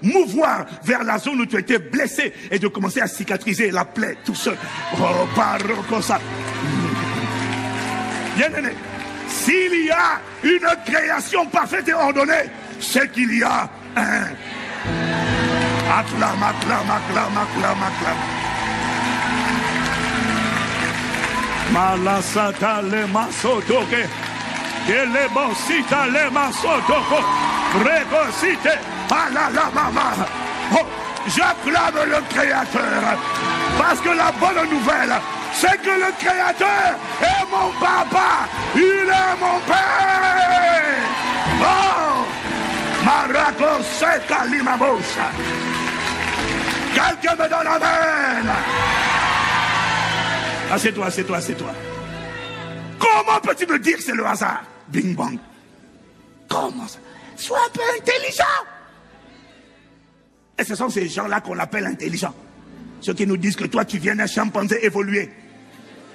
mouvoir vers la zone où tu étais blessé et de commencer à cicatriser la plaie tout seul? Oh, paro comme ça. Bien aimé, s'il y a une création parfaite et ordonnée, c'est qu'il y a un. Acclame, acclame, acclame, acclame, acclame. Malasata le masotoke, que le bosita le masotoko, regosite, la mama. Oh, j'acclame le Créateur, parce que la bonne nouvelle, c'est que le Créateur est mon papa, il est mon père. Oh, Maraco seca limabosa. Quelqu'un me donne la main. Ah, c'est toi, c'est toi, c'est toi. Comment peux-tu me dire que c'est le hasard? Bing bang. Comment ça? Sois un peu intelligent. Et ce sont ces gens-là qu'on appelle intelligents. Ceux qui nous disent que toi, tu viens d'un chimpanzé évolué.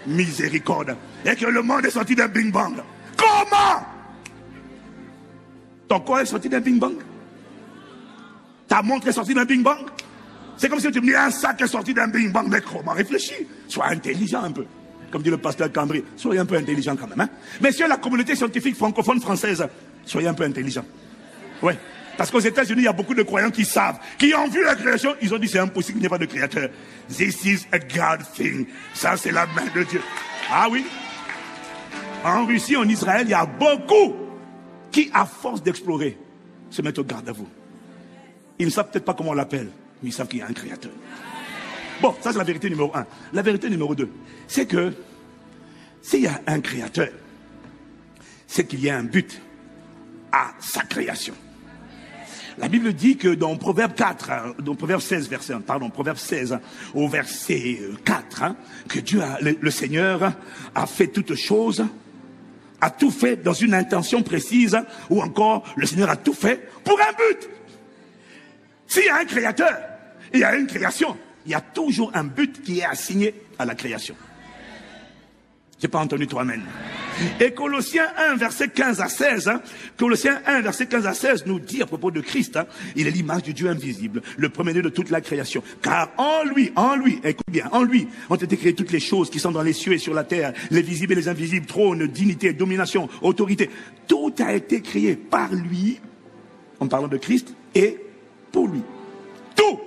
Miséricorde. Et que le monde est sorti d'un bing bang. Comment? Ton corps est sorti d'un bing bang? Ta montre est sortie d'un bing bang? C'est comme si tu me dis un sac est sorti d'un bing bang. Mais comment? Réfléchis. Sois intelligent un peu. Comme dit le pasteur Cambry. Soyez un peu intelligent quand même. Hein? Messieurs, la communauté scientifique francophone française, soyez un peu intelligent. Ouais. Parce qu'aux États-Unis, il y a beaucoup de croyants qui savent, qui ont vu la création, ils ont dit c'est impossible, il n'y a pas de créateur. This is a God thing. Ça, c'est la main de Dieu. Ah oui. En Russie, en Israël, il y a beaucoup qui, à force d'explorer, se mettent au garde à vous. Ils ne savent peut-être pas comment on l'appelle. Mais ils savent qu'il y a un créateur. Bon, ça c'est la vérité numéro 1. La vérité numéro 2, c'est que s'il y a un créateur, c'est qu'il y a un but à sa création. La Bible dit que dans Proverbe 4, dans Proverbe 16, Proverbe 16 au verset 4, que Dieu, le Seigneur, a fait toutes choses, a tout fait dans une intention précise, ou encore le Seigneur a tout fait pour un but. S'il y a un créateur, il y a une création. Il y a toujours un but qui est assigné à la création. Je n'ai pas entendu toi-même. Et Colossiens 1, verset 15 à 16, Colossiens 1, verset 15 à 16 nous dit à propos de Christ, il est l'image du Dieu invisible, le premier-né de toute la création. Car en lui, écoute bien, en lui ont été créées toutes les choses qui sont dans les cieux et sur la terre, les visibles et les invisibles, trône, dignité, domination, autorité. Tout a été créé par lui, en parlant de Christ, et pour lui. Tout.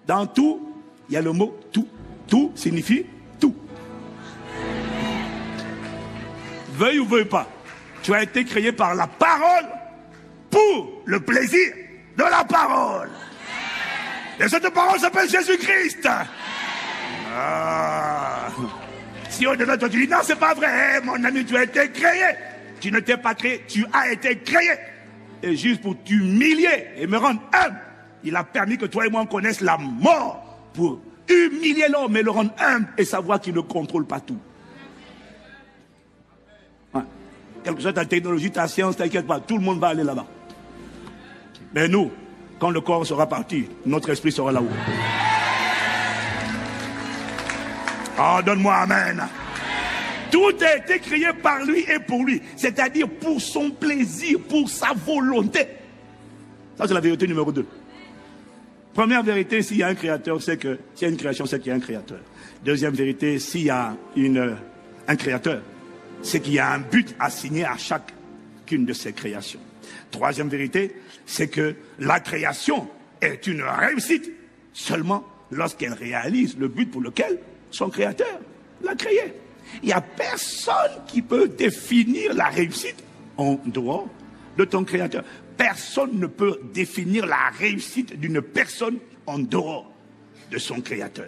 Dans tout, il y a le mot tout. Tout signifie tout. Veuille ou veuille pas, tu as été créé par la parole pour le plaisir de la parole. Et cette parole s'appelle Jésus-Christ. Ah. Si au-delà toi tu dis non, c'est pas vrai, mon ami, tu as été créé. Tu ne t'es pas créé, tu as été créé. Et juste pour t'humilier et me rendre humble, il a permis que toi et moi on connaisse la mort pour humilier l'homme et le rendre humble et savoir qu'il ne contrôle pas tout. Ouais. Quelle que soit ta technologie, ta science, t'inquiète pas, tout le monde va aller là-bas. Mais nous, Quand le corps sera parti, notre esprit sera là-haut. Oh, donne-moi amen. Tout a été créé par lui et pour lui. C'est-à-dire pour son plaisir, pour sa volonté. Ça, c'est la vérité numéro 2. Première vérité, s'il y a un créateur, c'est que s'il y a une création, c'est qu'il y a un créateur. Deuxième vérité, s'il y a un créateur, c'est qu'il y a un but assigné à chacune de ces créations. Troisième vérité, c'est que la création est une réussite seulement lorsqu'elle réalise le but pour lequel son créateur l'a créé. Il n'y a personne qui peut définir la réussite en dehors de ton créateur. Personne ne peut définir la réussite d'une personne en dehors de son créateur.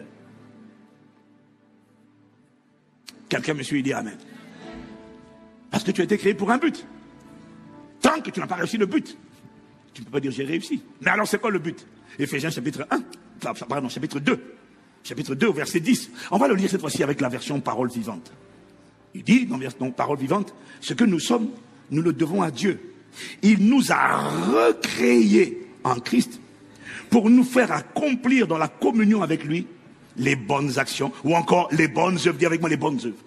Quelqu'un me suit et dit amen. Parce que tu as été créé pour un but. Tant que tu n'as pas réussi le but, tu ne peux pas dire j'ai réussi. Mais alors c'est quoi le but? Éphésiens chapitre 1, pardon, chapitre 2. Chapitre 2 au verset 10. On va le lire cette fois-ci avec la version parole vivante. Il dit dans parole vivante, ce que nous sommes, nous le devons à Dieu. Il nous a recréés en Christ pour nous faire accomplir dans la communion avec lui les bonnes actions ou encore les bonnes œuvres. Dis avec moi les bonnes œuvres.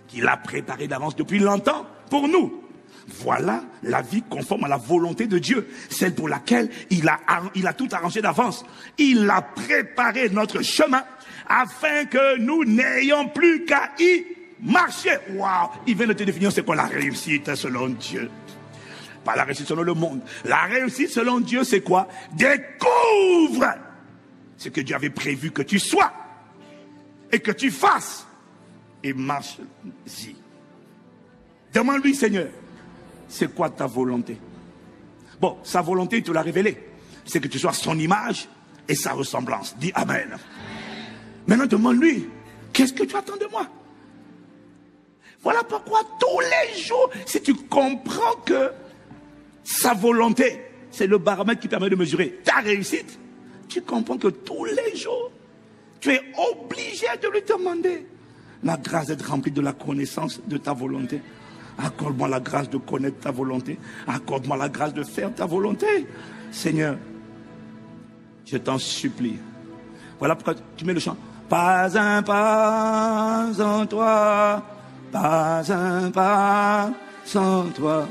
Qu'il a préparées d'avance depuis longtemps pour nous. Voilà la vie conforme à la volonté de Dieu, celle pour laquelle il a tout arrangé d'avance. Il a préparé notre chemin afin que nous n'ayons plus qu'à y marcher. Waouh! Il vient de te définir c'est quoi la réussite selon Dieu. Pas la réussite selon le monde. La réussite selon Dieu c'est quoi? Découvre ce que Dieu avait prévu que tu sois et que tu fasses et marche-y. Demande-lui Seigneur, c'est quoi ta volonté? Bon, sa volonté, il te l'a révélé. C'est que tu sois son image et sa ressemblance. Dis amen. Maintenant, demande-lui, qu'est-ce que tu attends de moi? Voilà pourquoi tous les jours, si tu comprends que sa volonté, c'est le baromètre qui permet de mesurer ta réussite, tu comprends que tous les jours, tu es obligé de lui demander la grâce d'être rempli de la connaissance de ta volonté. Accorde-moi la grâce de connaître ta volonté. Accorde-moi la grâce de faire ta volonté. Seigneur, je t'en supplie. Voilà pourquoi tu mets le chant. Pas un pas sans toi. Pas un pas sans toi.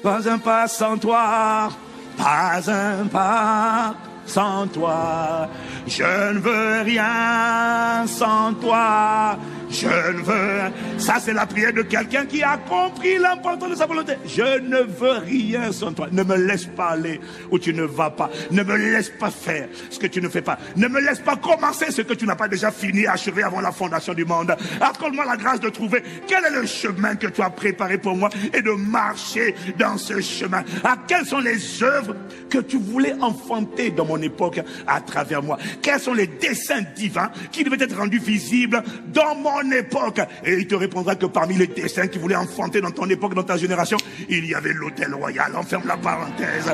Pas un pas sans toi. Pas un pas sans toi. Je ne veux rien sans toi. Je ne veux... Ça, c'est la prière de quelqu'un qui a compris l'importance de sa volonté. Je ne veux rien sans toi. Ne me laisse pas aller où tu ne vas pas. Ne me laisse pas faire ce que tu ne fais pas. Ne me laisse pas commencer ce que tu n'as pas déjà fini, achevé avant la fondation du monde. Accorde-moi la grâce de trouver quel est le chemin que tu as préparé pour moi et de marcher dans ce chemin. Quelles sont les œuvres que tu voulais enfanter dans mon époque à travers moi? Quels sont les desseins divins qui devaient être rendus visibles dans mon époque? Et il te répondra que parmi les desseins qu'il voulait enfanter dans ton époque, dans ta génération, il y avait l'hôtel royal. On ferme la parenthèse.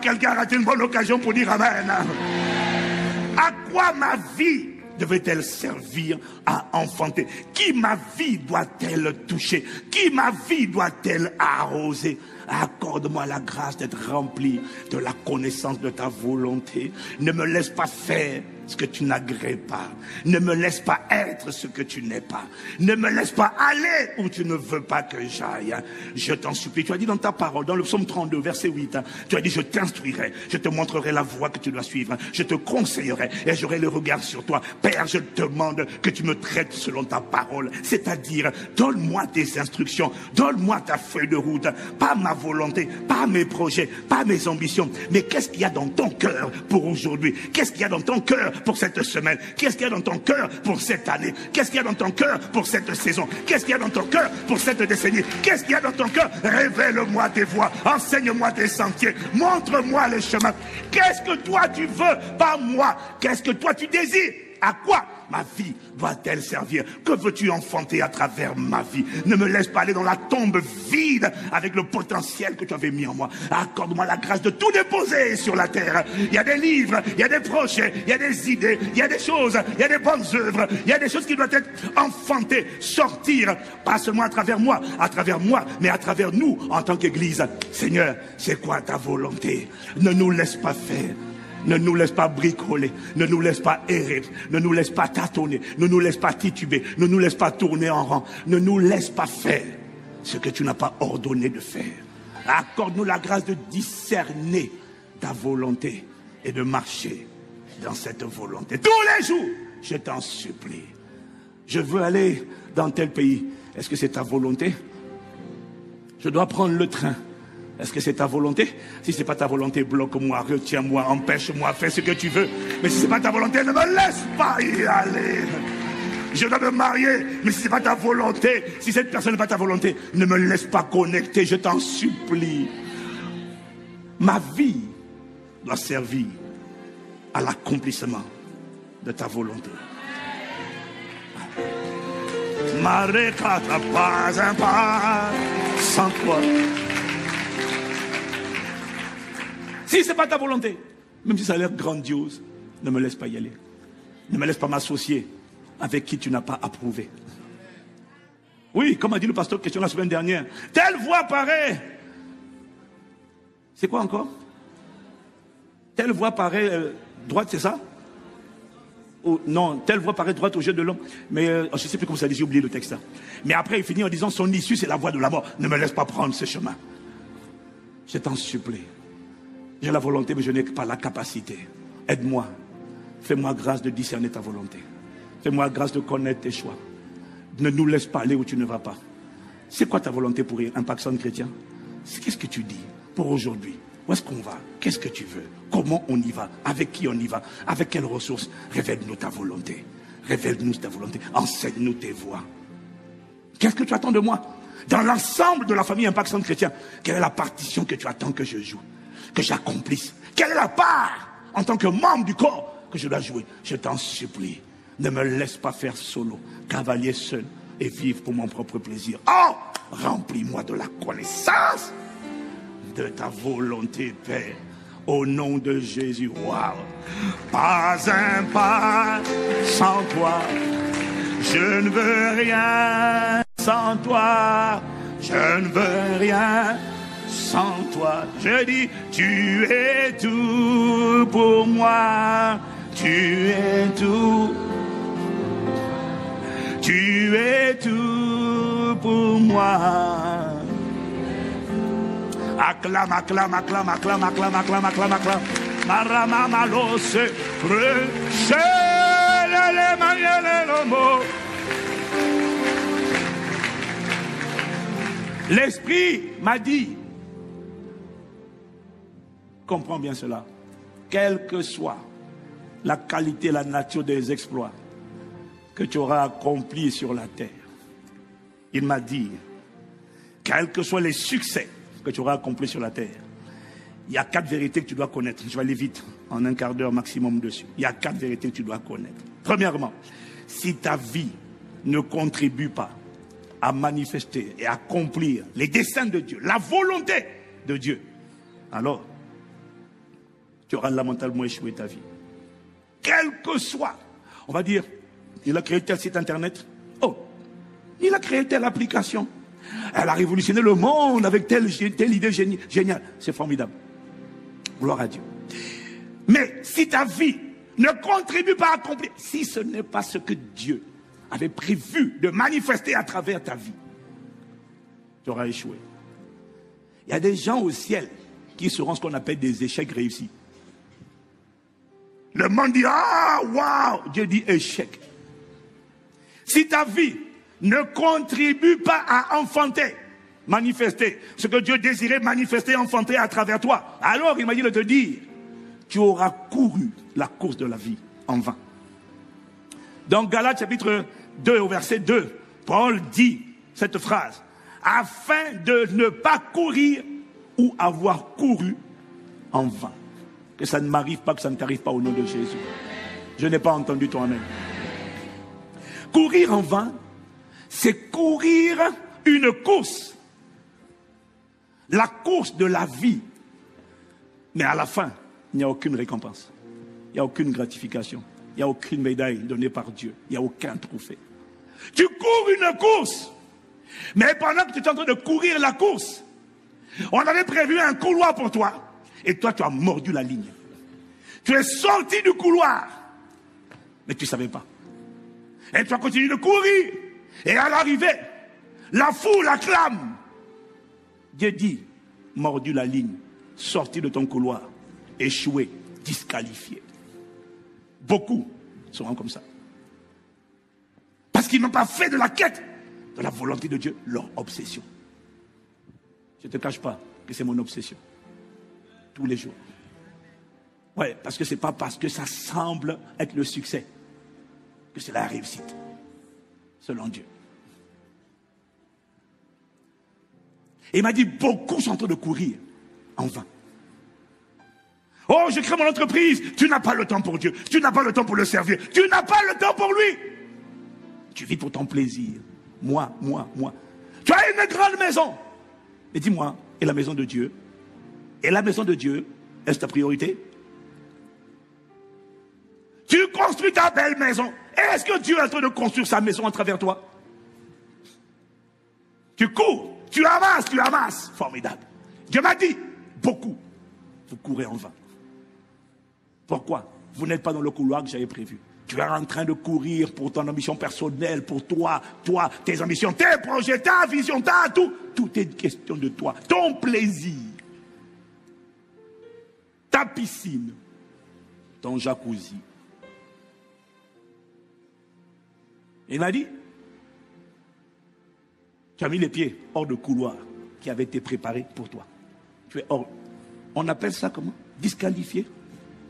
Quelqu'un a raté une bonne occasion pour dire amen. À quoi ma vie devait-elle servir à enfanter? Qui ma vie doit-elle toucher? Qui ma vie doit-elle arroser? Accorde-moi la grâce d'être rempli de la connaissance de ta volonté. Ne me laisse pas faire ce que tu n'agrées pas. Ne me laisse pas être ce que tu n'es pas. Ne me laisse pas aller où tu ne veux pas que j'aille. Je t'en supplie. Tu as dit dans ta parole, dans le psaume 32, verset 8, tu as dit, je t'instruirai, je te montrerai la voie que tu dois suivre, je te conseillerai et j'aurai le regard sur toi. Père, je te demande que tu me traites selon ta parole. C'est-à-dire, donne-moi tes instructions, donne-moi ta feuille de route, pas ma volonté, pas mes projets, pas mes ambitions, mais qu'est-ce qu'il y a dans ton cœur pour aujourd'hui? Qu'est-ce qu'il y a dans ton cœur pour cette semaine? Qu'est-ce qu'il y a dans ton cœur pour cette année? Qu'est-ce qu'il y a dans ton cœur pour cette saison? Qu'est-ce qu'il y a dans ton cœur pour cette décennie? Qu'est-ce qu'il y a dans ton cœur? Révèle-moi tes voies, enseigne-moi tes sentiers, montre-moi les chemins. Qu'est-ce que toi tu veux, pas moi? Qu'est-ce que toi tu désires? À quoi ma vie doit-elle servir? Que veux-tu enfanter à travers ma vie? Ne me laisse pas aller dans la tombe vide avec le potentiel que tu avais mis en moi. Accorde-moi la grâce de tout déposer sur la terre. Il y a des livres, il y a des projets, il y a des idées, il y a des choses, il y a des bonnes œuvres, il y a des choses qui doivent être enfantées, sortir, pas seulement à travers moi, mais à travers nous en tant qu'Église. Seigneur, c'est quoi ta volonté? Ne nous laisse pas faire. Ne nous laisse pas bricoler, ne nous laisse pas errer, ne nous laisse pas tâtonner, ne nous laisse pas tituber, ne nous laisse pas tourner en rang, ne nous laisse pas faire ce que tu n'as pas ordonné de faire. Accorde-nous la grâce de discerner ta volonté et de marcher dans cette volonté. Tous les jours, je t'en supplie. Je veux aller dans tel pays. Est-ce que c'est ta volonté? Je dois prendre le train. Est-ce que c'est ta volonté? Si ce n'est pas ta volonté, bloque-moi, retiens-moi, empêche-moi, fais ce que tu veux. Mais si ce n'est pas ta volonté, ne me laisse pas y aller. Je dois me marier, mais si ce n'est pas ta volonté, si cette personne n'est pas ta volonté, ne me laisse pas connecter, je t'en supplie. Ma vie doit servir à l'accomplissement de ta volonté. Marécata, pas un pas sans toi. Si ce n'est pas ta volonté, même si ça a l'air grandiose, ne me laisse pas y aller. Ne me laisse pas m'associer avec qui tu n'as pas approuvé. Oui, comme a dit le pasteur question la semaine dernière, telle voie paraît. C'est quoi encore? Telle voie paraît droite, c'est ça? Ou, non, telle voie paraît droite aux yeux de l'homme. Mais je ne sais plus comment ça dit, j'ai oublié le texte. Là. Mais après, il finit en disant son issue, c'est la voie de la mort. Ne me laisse pas prendre ce chemin. Je t'en supplie. J'ai la volonté, mais je n'ai pas la capacité. Aide-moi. Fais-moi grâce de discerner ta volonté. Fais-moi grâce de connaître tes choix. Ne nous laisse pas aller où tu ne vas pas. C'est quoi ta volonté pour Impact Centre Chrétien? Qu'est-ce que tu dis pour aujourd'hui? Où est-ce qu'on va? Qu'est-ce que tu veux? Comment on y va? Avec qui on y va? Avec quelles ressources? Révèle-nous ta volonté. Révèle-nous ta volonté. Enseigne-nous tes voies. Qu'est-ce que tu attends de moi? Dans l'ensemble de la famille Impact Centre Chrétien, quelle est la partition que tu attends que je joue? Que j'accomplisse? Quelle est la part en tant que membre du corps que je dois jouer? Je t'en supplie, ne me laisse pas faire solo, cavalier seul et vivre pour mon propre plaisir. Oh, remplis-moi de la connaissance de ta volonté, Père, au nom de Jésus. Waouh! Pas un pas sans toi, je ne veux rien sans toi, je ne veux rien sans toi. Je dis, tu es tout pour moi. Tu es tout. Tu es tout pour moi. Acclame, acclame, acclame, acclame, acclame, acclame, acclame, acclame. Marama malo se prêche les manières le mot. L'Esprit m'a dit, comprends bien cela, quelle que soit la qualité, la nature des exploits que tu auras accomplis sur la terre, il m'a dit, quels que soient les succès que tu auras accomplis sur la terre, il y a 4 vérités que tu dois connaître. Je vais aller vite, en un quart d'heure maximum dessus. Il y a 4 vérités que tu dois connaître. Premièrement, si ta vie ne contribue pas à manifester et accomplir les desseins de Dieu, la volonté de Dieu, alors tu auras lamentablement échoué ta vie. Quel que soit, on va dire, il a créé tel site internet, oh, il a créé telle application, elle a révolutionné le monde avec telle idée géniale, c'est formidable, gloire à Dieu. Mais si ta vie ne contribue pas à accomplir, si ce n'est pas ce que Dieu avait prévu de manifester à travers ta vie, tu auras échoué. Il y a des gens au ciel qui seront ce qu'on appelle des échecs réussis. Le monde dit, ah, waouh, Dieu dit échec. Si ta vie ne contribue pas à enfanter, manifester ce que Dieu désirait manifester, enfanter à travers toi, alors il m'a dit de te dire, tu auras couru la course de la vie en vain. Dans Galates chapitre 2 au verset 2, Paul dit cette phrase, afin de ne pas courir ou avoir couru en vain. Que ça ne m'arrive pas, que ça ne t'arrive pas au nom de Jésus. Je n'ai pas entendu ton amen. Courir en vain, c'est courir une course. La course de la vie. Mais à la fin, il n'y a aucune récompense. Il n'y a aucune gratification. Il n'y a aucune médaille donnée par Dieu. Il n'y a aucun trophée. Tu cours une course. Mais pendant que tu es en train de courir la course, on avait prévu un couloir pour toi. Et toi, tu as mordu la ligne. Tu es sorti du couloir. Mais tu ne savais pas. Et tu as continué de courir. Et à l'arrivée, la foule acclame. Dieu dit, mordu la ligne, sorti de ton couloir, échoué, disqualifié. Beaucoup seront comme ça. Parce qu'ils n'ont pas fait de la quête de la volonté de Dieu leur obsession. Je ne te cache pas que c'est mon obsession. Tous les jours. Ouais, parce que ce n'est pas parce que ça semble être le succès que c'est la réussite. Selon Dieu. Et il m'a dit, beaucoup sont en train de courir en vain. Oh, je crée mon entreprise. Tu n'as pas le temps pour Dieu. Tu n'as pas le temps pour le servir. Tu n'as pas le temps pour lui. Tu vis pour ton plaisir. Moi. Tu as une grande maison. Mais dis-moi, et la maison de Dieu? Et la maison de Dieu, est-ce ta priorité? Tu construis ta belle maison. Est-ce que Dieu est en train de construire sa maison à travers toi? Tu cours, tu amasses. Formidable. Dieu m'a dit, beaucoup, vous courez en vain. Pourquoi? Vous n'êtes pas dans le couloir que j'avais prévu. Tu es en train de courir pour ton ambition personnelle, pour toi, tes ambitions, tes projets, ta vision, tout. Tout est une question de toi. Ton plaisir. Ta piscine. Ton jacuzzi. Il m'a dit, tu as mis les pieds hors de couloir qui avait été préparé pour toi. Tu es hors. On appelle ça comment? Disqualifié.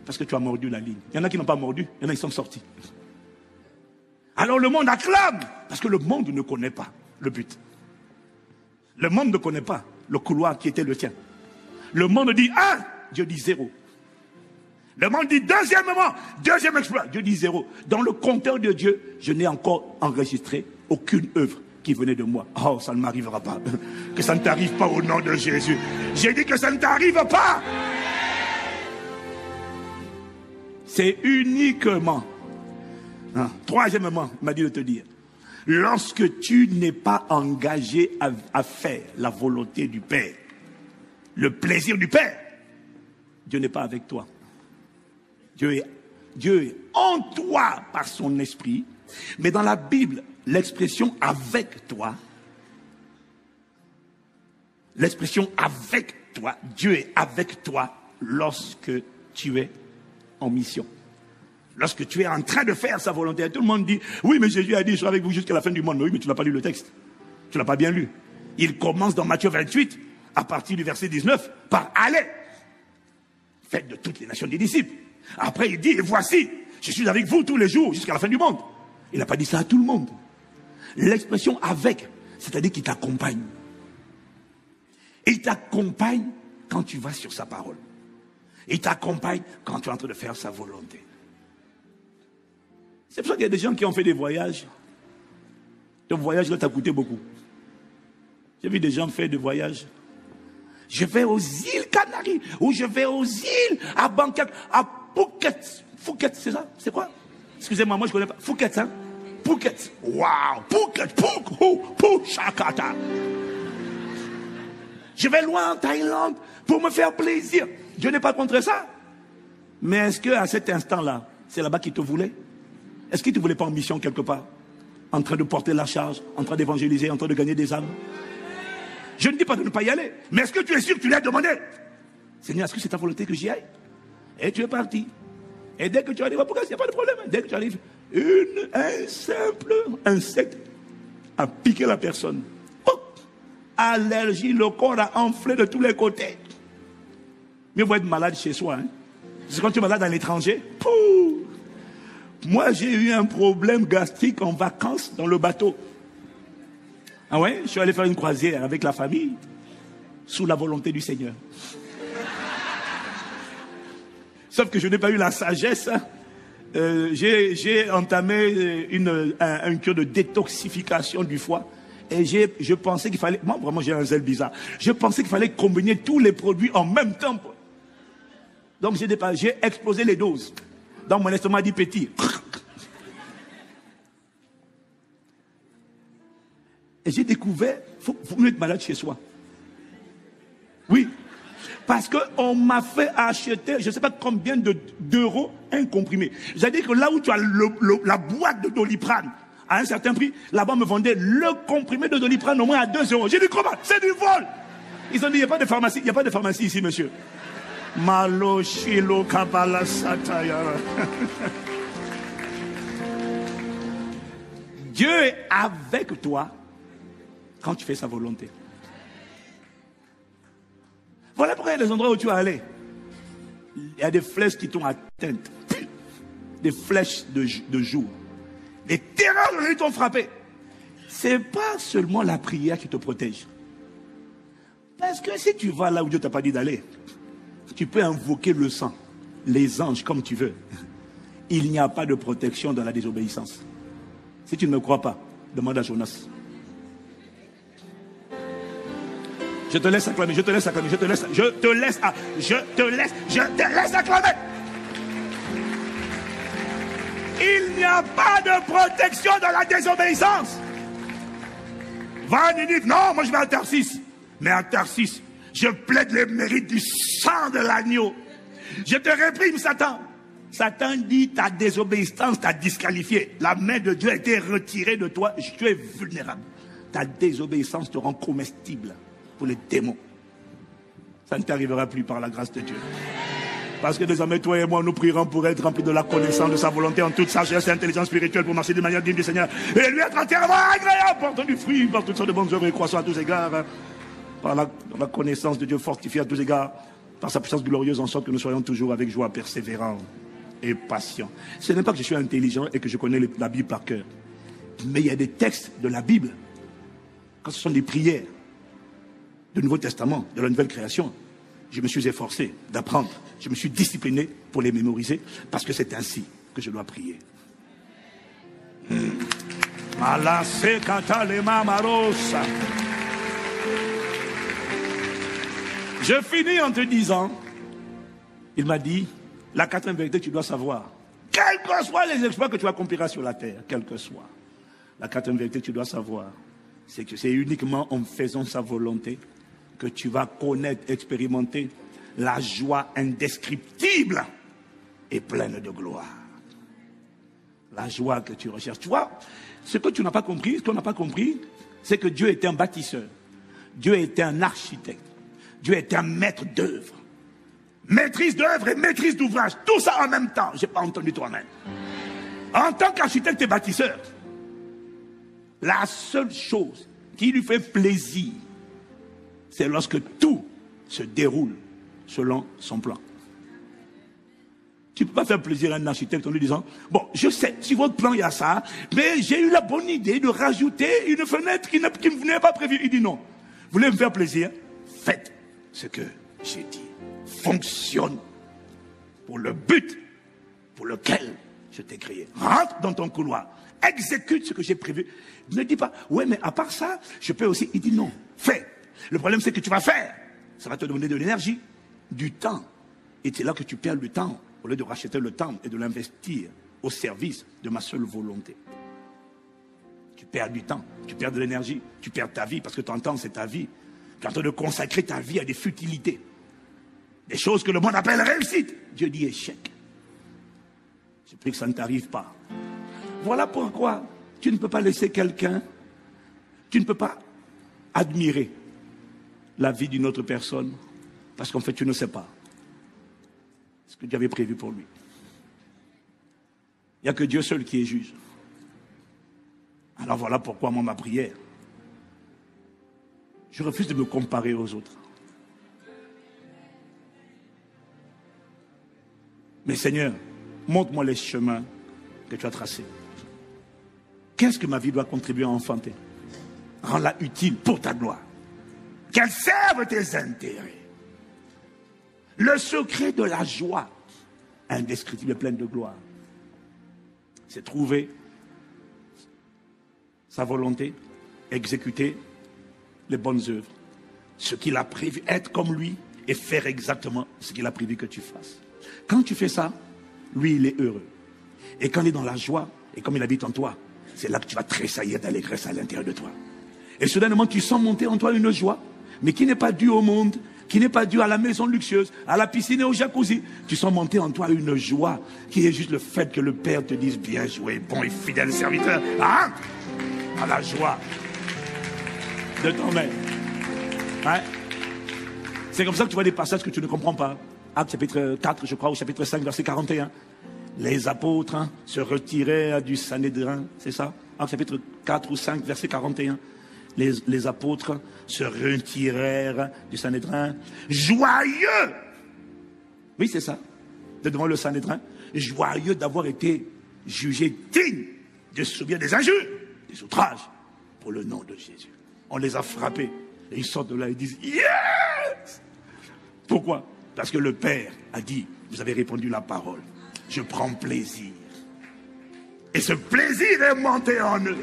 Parce que tu as mordu la ligne. Il y en a qui n'ont pas mordu, il y en a qui sont sortis. Alors le monde acclame, parce que le monde ne connaît pas le but. Le monde ne connaît pas le couloir qui était le tien. Le monde dit 1, Dieu dit 0. Le monde dit deuxième exploit, Dieu dit 0. Dans le compteur de Dieu, je n'ai encore enregistré aucune œuvre qui venait de moi. Oh, ça ne m'arrivera pas. Que ça ne t'arrive pas au nom de Jésus. J'ai dit que ça ne t'arrive pas. C'est uniquement. Troisièmement, il m'a dit de te dire, lorsque tu n'es pas engagé à faire la volonté du Père, le plaisir du Père, Dieu n'est pas avec toi. Dieu est en toi par son esprit. Mais dans la Bible, l'expression avec toi, Dieu est avec toi lorsque tu es en mission. Lorsque tu es en train de faire sa volonté. Tout le monde dit, oui, mais Jésus a dit, je serai avec vous jusqu'à la fin du monde. Mais oui, mais tu n'as pas lu le texte. Tu ne l'as pas bien lu. Il commence dans Matthieu 28, à partir du verset 19, par aller. Faites de toutes les nations des disciples. Après, il dit, et voici, je suis avec vous tous les jours jusqu'à la fin du monde. Il n'a pas dit ça à tout le monde. L'expression avec, c'est-à-dire qu'il t'accompagne. Il t'accompagne quand tu vas sur sa parole. Il t'accompagne quand tu es en train de faire sa volonté. C'est pour ça qu'il y a des gens qui ont fait des voyages. Le voyage là t'a coûté beaucoup. J'ai vu des gens faire des voyages. Je vais aux îles Canaries, ou je vais aux îles à Bangkok, à Phuket. Phuket, c'est ça? C'est quoi? Excusez-moi, moi je ne connais pas. Phuket, hein? Phuket. Waouh! Phuket, Chakata. Je vais loin en Thaïlande pour me faire plaisir. Dieu n'est pas contre ça. Mais est-ce qu'à cet instant-là, c'est là-bas qu'il te voulait? Est-ce qu'il ne te voulait pas en mission quelque part? En train de porter la charge, en train d'évangéliser, en train de gagner des âmes? Je ne dis pas de ne pas y aller. Mais est-ce que tu es sûr que tu l'as demandé? Seigneur, est-ce que c'est ta volonté que j'y aille? Et tu es parti. Et dès que tu arrives, pourquoi il n'y a pas de problème? Dès que tu arrives, un simple insecte a piqué la personne. Allergie, le corps a enflé de tous les côtés. Mieux vaut être malade chez soi. Hein? C'est quand tu es malade à l'étranger. Moi, j'ai eu un problème gastrique en vacances dans le bateau. Ah ouais? Je suis allé faire une croisière avec la famille sous la volonté du Seigneur. Sauf que je n'ai pas eu la sagesse j'ai entamé un cure de détoxification du foie. Et je pensais qu'il fallait... Moi, vraiment, j'ai un zèle bizarre. Je pensais qu'il fallait combiner tous les produits en même temps. Donc, j'ai explosé les doses. Donc, mon estomac dit petit. Et j'ai découvert, il faut mieux être malade chez soi. Oui. Parce qu'on m'a fait acheter, je ne sais pas combien d'euros, un comprimé. C'est-à-dire que là où tu as la boîte de Doliprane, à un certain prix, là-bas on me vendait le comprimé de Doliprane au moins à 2 euros. J'ai dit comment? C'est du vol. Ils ont dit, il n'y a pas de pharmacie, il n'y a pas de pharmacie ici, monsieur. Malo, Shilo, Kabbalah, Sataya. Dieu est avec toi quand tu fais sa volonté. Voilà pourquoi il y a des endroits où tu vas aller. Il y a des flèches qui t'ont atteinte. Des flèches de jour. Des terreurs de nuit t'ont frappé. Ce n'est pas seulement la prière qui te protège. Parce que si tu vas là où Dieu t'a pas dit d'aller, tu peux invoquer le sang, les anges comme tu veux. Il n'y a pas de protection dans la désobéissance. Si tu ne me crois pas, demande à Jonas. Je te laisse acclamer, je te laisse acclamer, je te laisse acclamer. Il n'y a pas de protection dans la désobéissance. Va à Ninive, non, moi je vais à Tarsis. Mais à Tarsis, je plaide les mérites du sang de l'agneau. Je te réprime, Satan. Satan dit, ta désobéissance t'a disqualifié. La main de Dieu a été retirée de toi. Tu es vulnérable. Ta désobéissance te rend comestible pour les démons. Ça ne t'arrivera plus par la grâce de Dieu. Parce que désormais, toi et moi, nous prierons pour être remplis de la connaissance de sa volonté en toute sagesse et intelligence spirituelle pour marcher de manière digne du Seigneur. Et lui être entièrement agréable, portant du fruit, par toutes sortes de bonnes œuvres et croissant à tous égards. Par la connaissance de Dieu fortifiée à tous égards. Par sa puissance glorieuse, en sorte que nous soyons toujours avec joie, persévérants et patients. Ce n'est pas que je suis intelligent et que je connais la Bible par cœur. Mais il y a des textes de la Bible, quand ce sont des prières du Nouveau Testament, de la Nouvelle Création, je me suis efforcé d'apprendre. Je me suis discipliné pour les mémoriser, parce que c'est ainsi que je dois prier. Je finis en te disant, il m'a dit, la quatrième vérité que tu dois savoir, quels que soient les exploits que tu accompliras sur la terre, quels que soient, la quatrième vérité que tu dois savoir, c'est que c'est uniquement en faisant sa volonté que tu vas connaître, expérimenter la joie indescriptible et pleine de gloire. La joie que tu recherches. Tu vois, ce que tu n'as pas compris, ce qu'on n'a pas compris, c'est que Dieu était un bâtisseur. Dieu était un architecte. Dieu était un maître d'œuvre. Maîtrise d'œuvre et maîtrise d'ouvrage. Tout ça en même temps. Je n'ai pas entendu toi-même. En tant qu'architecte et bâtisseur, la seule chose qui lui fait plaisir, c'est lorsque tout se déroule selon son plan. Tu ne peux pas faire plaisir à un architecte en lui disant, bon, je sais, sur votre plan il y a ça, mais j'ai eu la bonne idée de rajouter une fenêtre qui ne venait pas prévue. Il dit non. Vous voulez me faire plaisir? Faites ce que j'ai dit. Fonctionne pour le but pour lequel je t'ai créé. Rentre dans ton couloir. Exécute ce que j'ai prévu. Ne dis pas, ouais, mais à part ça, je peux aussi. Il dit non. Fais. Le problème, c'est que tu vas faire. Ça va te demander de l'énergie, du temps. Et c'est là que tu perds le temps, au lieu de racheter le temps et de l'investir au service de ma seule volonté. Tu perds du temps, tu perds de l'énergie, tu perds ta vie, parce que ton temps, c'est ta vie. Tu es en train de consacrer ta vie à des futilités. Des choses que le monde appelle réussite. Dieu dit échec. Je prie que ça ne t'arrive pas. Voilà pourquoi tu ne peux pas laisser quelqu'un, tu ne peux pas admirer la vie d'une autre personne, parce qu'en fait, tu ne sais pas ce que Dieu avait prévu pour lui. Il n'y a que Dieu seul qui est juge. Alors voilà pourquoi moi, ma prière, je refuse de me comparer aux autres. Mais Seigneur, montre-moi les chemins que tu as tracés. Qu'est-ce que ma vie doit contribuer à enfanter? Rends-la utile pour ta gloire. Qu'elle serve tes intérêts. Le secret de la joie indescriptible et pleine de gloire, c'est trouver sa volonté, exécuter les bonnes œuvres. Ce qu'il a prévu, être comme lui et faire exactement ce qu'il a prévu que tu fasses. Quand tu fais ça, lui, il est heureux. Et quand il est dans la joie, et comme il habite en toi, c'est là que tu vas tressaillir d'allégresse à l'intérieur de toi. Et soudainement, tu sens monter en toi une joie, mais qui n'est pas due au monde, qui n'est pas due à la maison luxueuse, à la piscine et au jacuzzi. Tu sens monter en toi une joie qui est juste le fait que le Père te dise bien joué, bon et fidèle serviteur. Hein? À la joie de ton maître. Hein? C'est comme ça que tu vois des passages que tu ne comprends pas. Actes chapitre 4, je crois, au chapitre 5, verset 41. Les apôtres se retiraient du Sanhédrin, c'est ça? Actes chapitre 4 ou 5, verset 41. Les apôtres se retirèrent du Sanhédrin, joyeux. Oui, c'est ça. Devant le Sanhédrin, joyeux d'avoir été jugés dignes de subir des injures, des outrages, pour le nom de Jésus. On les a frappés. Et ils sortent de là et disent, yes! Pourquoi? Parce que le Père a dit, vous avez répondu la parole. Je prends plaisir. Et ce plaisir est monté en eux.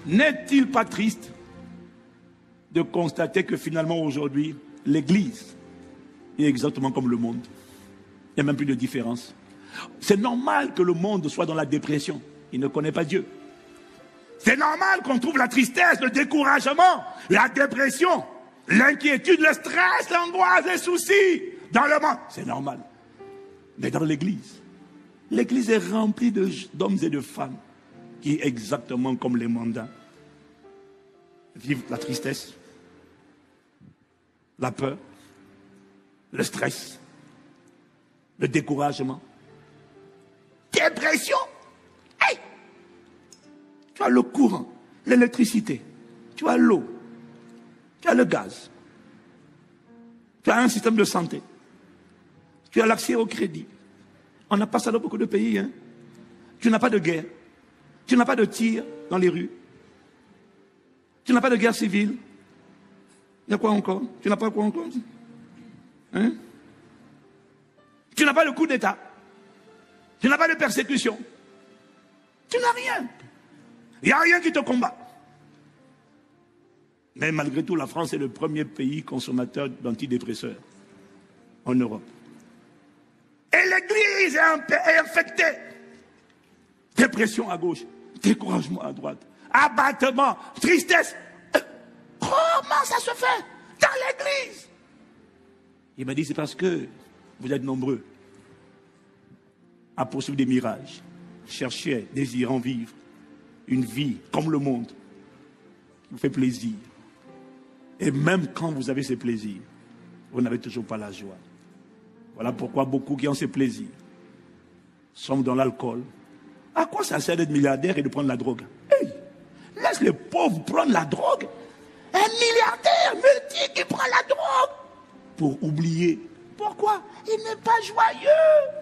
N'est-il pas triste de constater que finalement aujourd'hui, l'Église est exactement comme le monde? Il n'y a même plus de différence. C'est normal que le monde soit dans la dépression. Il ne connaît pas Dieu. C'est normal qu'on trouve la tristesse, le découragement, la dépression, l'inquiétude, le stress, l'angoisse, les soucis dans le monde. C'est normal. Mais dans l'Église, l'Église est remplie d'hommes et de femmes qui, exactement comme les mondains, vivent la tristesse, la peur, le stress, le découragement, dépression. Hey! Tu as le courant, l'électricité, tu as l'eau, tu as le gaz, tu as un système de santé, tu as l'accès au crédit. On n'a pas ça dans beaucoup de pays. Hein? Tu n'as pas de guerre, tu n'as pas de tir dans les rues, tu n'as pas de guerre civile. Il y a quoi encore? Tu n'as pas quoi encore? Hein? Tu n'as pas de coup d'État, tu n'as pas de persécution, tu n'as rien. Il n'y a rien qui te combat. Mais malgré tout, la France est le premier pays consommateur d'antidépresseurs en Europe. Et l'Église est infectée. Dépression à gauche, découragement à droite, abattement, tristesse. Comment ça se fait dans l'Église? Il m'a dit, c'est parce que vous êtes nombreux à poursuivre des mirages, chercher, désirant vivre une vie comme le monde, qui vous fait plaisir. Et même quand vous avez ces plaisirs, vous n'avez toujours pas la joie. Voilà pourquoi beaucoup qui ont ces plaisirs sont dans l'alcool. À quoi ça sert d'être milliardaire et de prendre la drogue? Hey, laisse les pauvres prendre la drogue. Un milliardaire multi qui prend la drogue pour oublier. Pourquoi? Il n'est pas joyeux.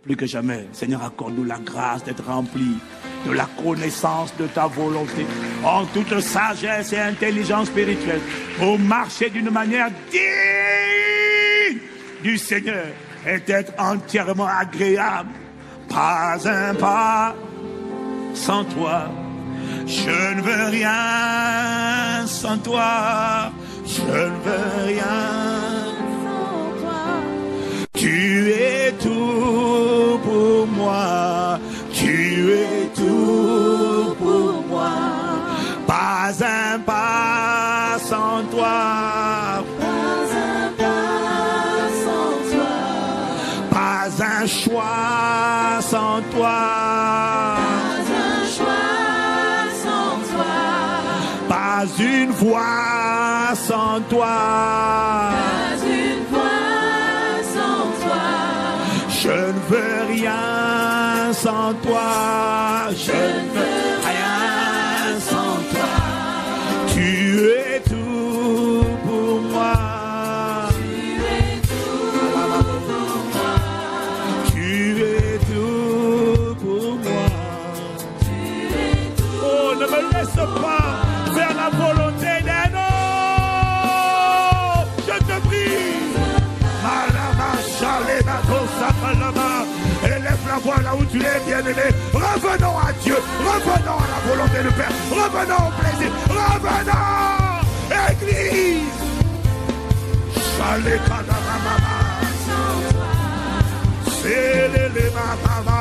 Plus que jamais, Seigneur, accorde-nous la grâce d'être remplis de la connaissance de ta volonté, en toute sagesse et intelligence spirituelle, pour marcher d'une manière digne du Seigneur et d'être entièrement agréable. Pas un pas sans toi. Je ne veux rien sans toi. Je ne veux rien sans toi. Tu es tout pour moi. Tu es tout pour moi. Pas un pas sans toi. Pas un pas sans toi. Pas un choix sans toi. Pas un choix sans toi. Pas une voix sans toi. Pas une voix sans toi. Je ne veux rien sans toi, je ne veux rien sans toi. Tu es tout pour moi. Tu es tout pour moi. Tu es tout pour moi. Tu es tout. Oh, ne me laisse pas faire la volonté d'un homme. Je te prie. Malama Chalé. voir là où tu es, bien-aimé. Revenons à Dieu. Revenons à la volonté du Père. Revenons au plaisir. Revenons, Église. Salé kadamama. C'est les mama.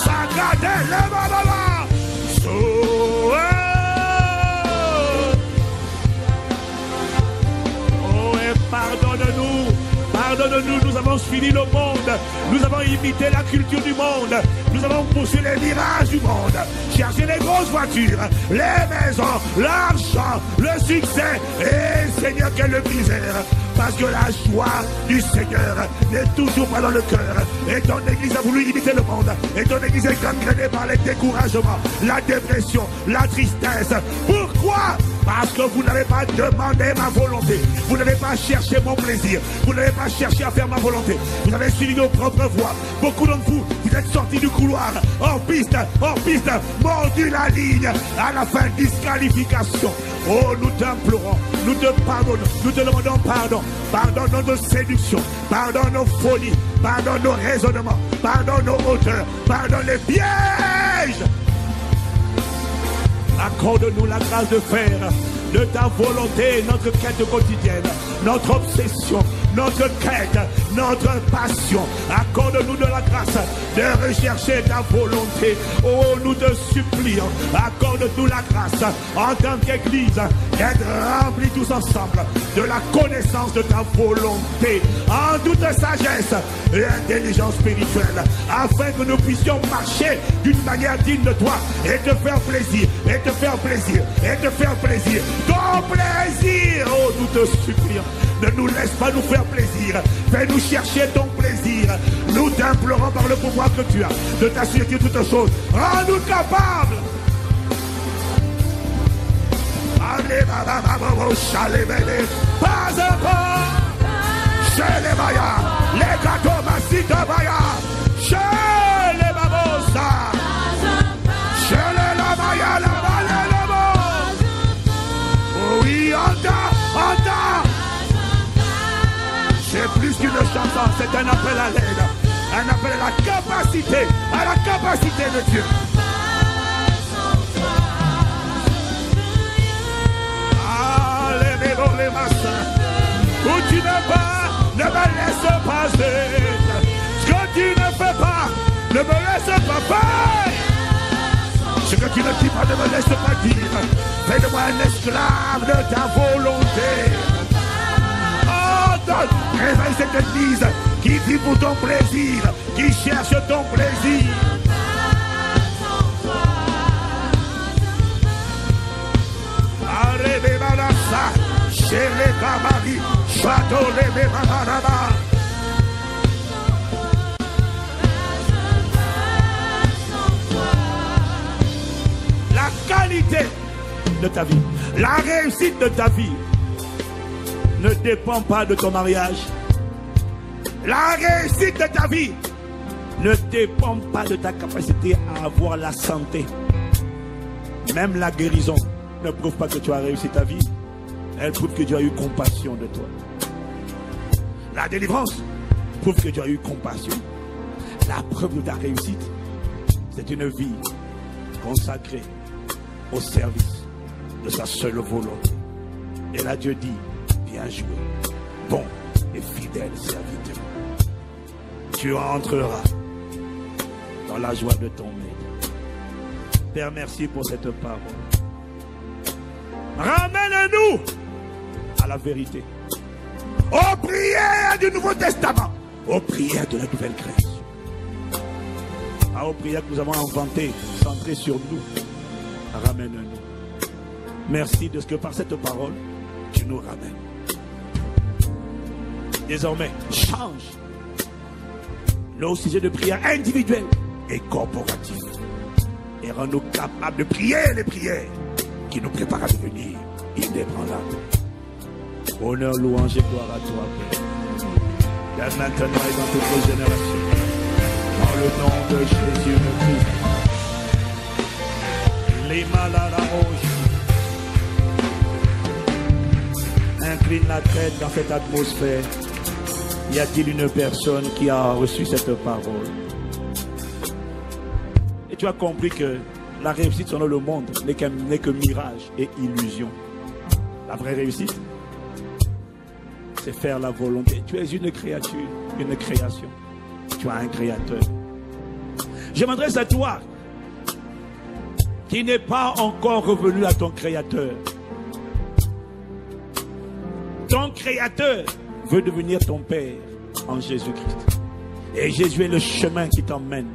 Sagade le mama. So. Oh, et pardonne-nous. Pardonne-nous, nous avons suivi le monde. Nous avons imité la culture du monde. Nous avons poussé les mirages du monde. Cherché les grosses voitures, les maisons, l'argent, le succès. Et Seigneur, quelle misère. Parce que la joie du Seigneur n'est toujours pas dans le cœur. Et ton église a voulu imiter le monde. Et ton église est gangrénée par les découragements, la dépression, la tristesse. Pourquoi? Parce que vous n'avez pas demandé ma volonté. Vous n'avez pas cherché mon plaisir. Vous n'avez pas cherché à faire ma volonté. Vous avez suivi nos propres voies. Beaucoup d'entre vous, vous êtes sortis du couloir, hors piste, mordu la ligne. À la fin, disqualification. Oh, nous t'implorons, nous te pardonnons, nous te demandons pardon. Pardonne nos séductions, pardonne nos folies, pardonne nos raisonnements, pardonne nos hauteurs, pardonne les pièges. Accorde-nous la grâce de faire de ta volonté notre quête quotidienne, notre obsession, notre quête, notre passion. Accorde-nous de la grâce de rechercher ta volonté. Oh, nous te supplions, accorde-nous la grâce en tant qu'Église d'être remplis tous ensemble de la connaissance de ta volonté en toute sagesse et intelligence spirituelle, afin que nous puissions marcher d'une manière digne de toi et te faire plaisir, et te faire plaisir, et te faire plaisir. Ton plaisir, oh, nous te supplions. Ne nous laisse pas nous faire plaisir. Fais-nous chercher ton plaisir. Nous t'implorons par le pouvoir que tu as de t'assurer que toutes choses. Rends-nous capables. Allez, pas un pas. Chez les Mayas, les gâteaux massita Maya. Chez les Babosa. Chez les Lamaya, la Maya, la Mo. Oui, anda. C'est plus qu'une chanson, c'est un appel à l'aide, un appel à la capacité de Dieu. Allez, les massins, où tu n'es pas, ne me laisse pas être. Ce que tu ne fais pas, ne me laisse pas faire. Ce que tu ne dis pas, ne me laisse pas dire. Fais de moi un esclave de ta volonté. Réveille cette église qui vit pour ton plaisir, qui cherche ton plaisir. Arrêtez Manassa, chez les Kabali, château les Manaraba. La qualité de ta vie, la réussite de ta vie ne dépend pas de ton mariage. La réussite de ta vie ne dépend pas de ta capacité à avoir la santé. Même la guérison ne prouve pas que tu as réussi ta vie. Elle prouve que Dieu a eu compassion de toi. La délivrance prouve que Dieu a eu compassion. La preuve de ta réussite, c'est une vie consacrée au service de sa seule volonté. Et là Dieu dit, bien joué, bon et fidèle serviteur. Tu entreras dans la joie de ton maître. Père, merci pour cette parole. Ramène-nous à la vérité, aux prières du Nouveau Testament, aux prières de la nouvelle création, aux prières que nous avons inventées, centrées sur nous. Ramène-nous. Merci de ce que par cette parole, tu nous ramènes. Désormais, change nos sujets de prière individuels et corporatifs. Et rends-nous capables de prier les prières qui nous préparent à devenir inébranlables. Honneur, louange et gloire à toi, Père. Dès maintenant et dans toutes les générations. Dans le nom de Jésus le Christ. Les malades à rouge. Incline la tête dans cette atmosphère. Y a-t-il une personne qui a reçu cette parole? Et tu as compris que la réussite selon le monde n'est que mirage et illusion. La vraie réussite, c'est faire la volonté. Tu es une créature, une création. Tu as un créateur. Je m'adresse à toi qui n'est pas encore revenu à ton créateur. Ton créateur veut devenir ton père en Jésus-Christ. Et Jésus est le chemin qui t'emmène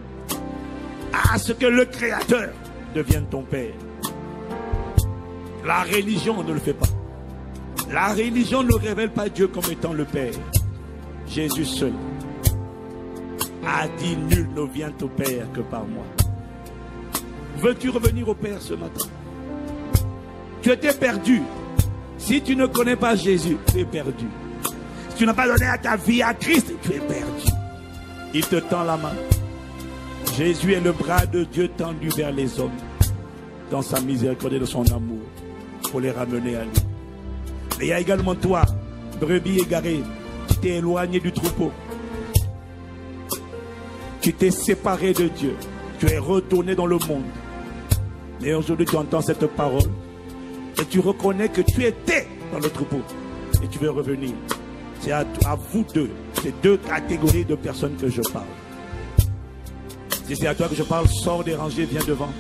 à ce que le créateur devienne ton père. La religion ne le fait pas. La religion ne révèle pas Dieu comme étant le Père. Jésus seul a dit: nul ne vient au Père que par moi. Veux-tu revenir au Père ce matin? Tu étais perdu. Si tu ne connais pas Jésus, tu es perdu. Si tu n'as pas donné à ta vie à Christ, tu es perdu. Il te tend la main. Jésus est le bras de Dieu tendu vers les hommes dans sa miséricorde et de son amour pour les ramener à lui. Mais il y a également toi, brebis égarée, qui t'es éloigné du troupeau. Tu t'es séparé de Dieu. Tu es retourné dans le monde. Mais aujourd'hui, tu entends cette parole et tu reconnais que tu étais dans le troupeau et tu veux revenir. C'est à vous deux, ces deux catégories de personnes que je parle. Si c'est à toi que je parle, sors des rangées, viens devant.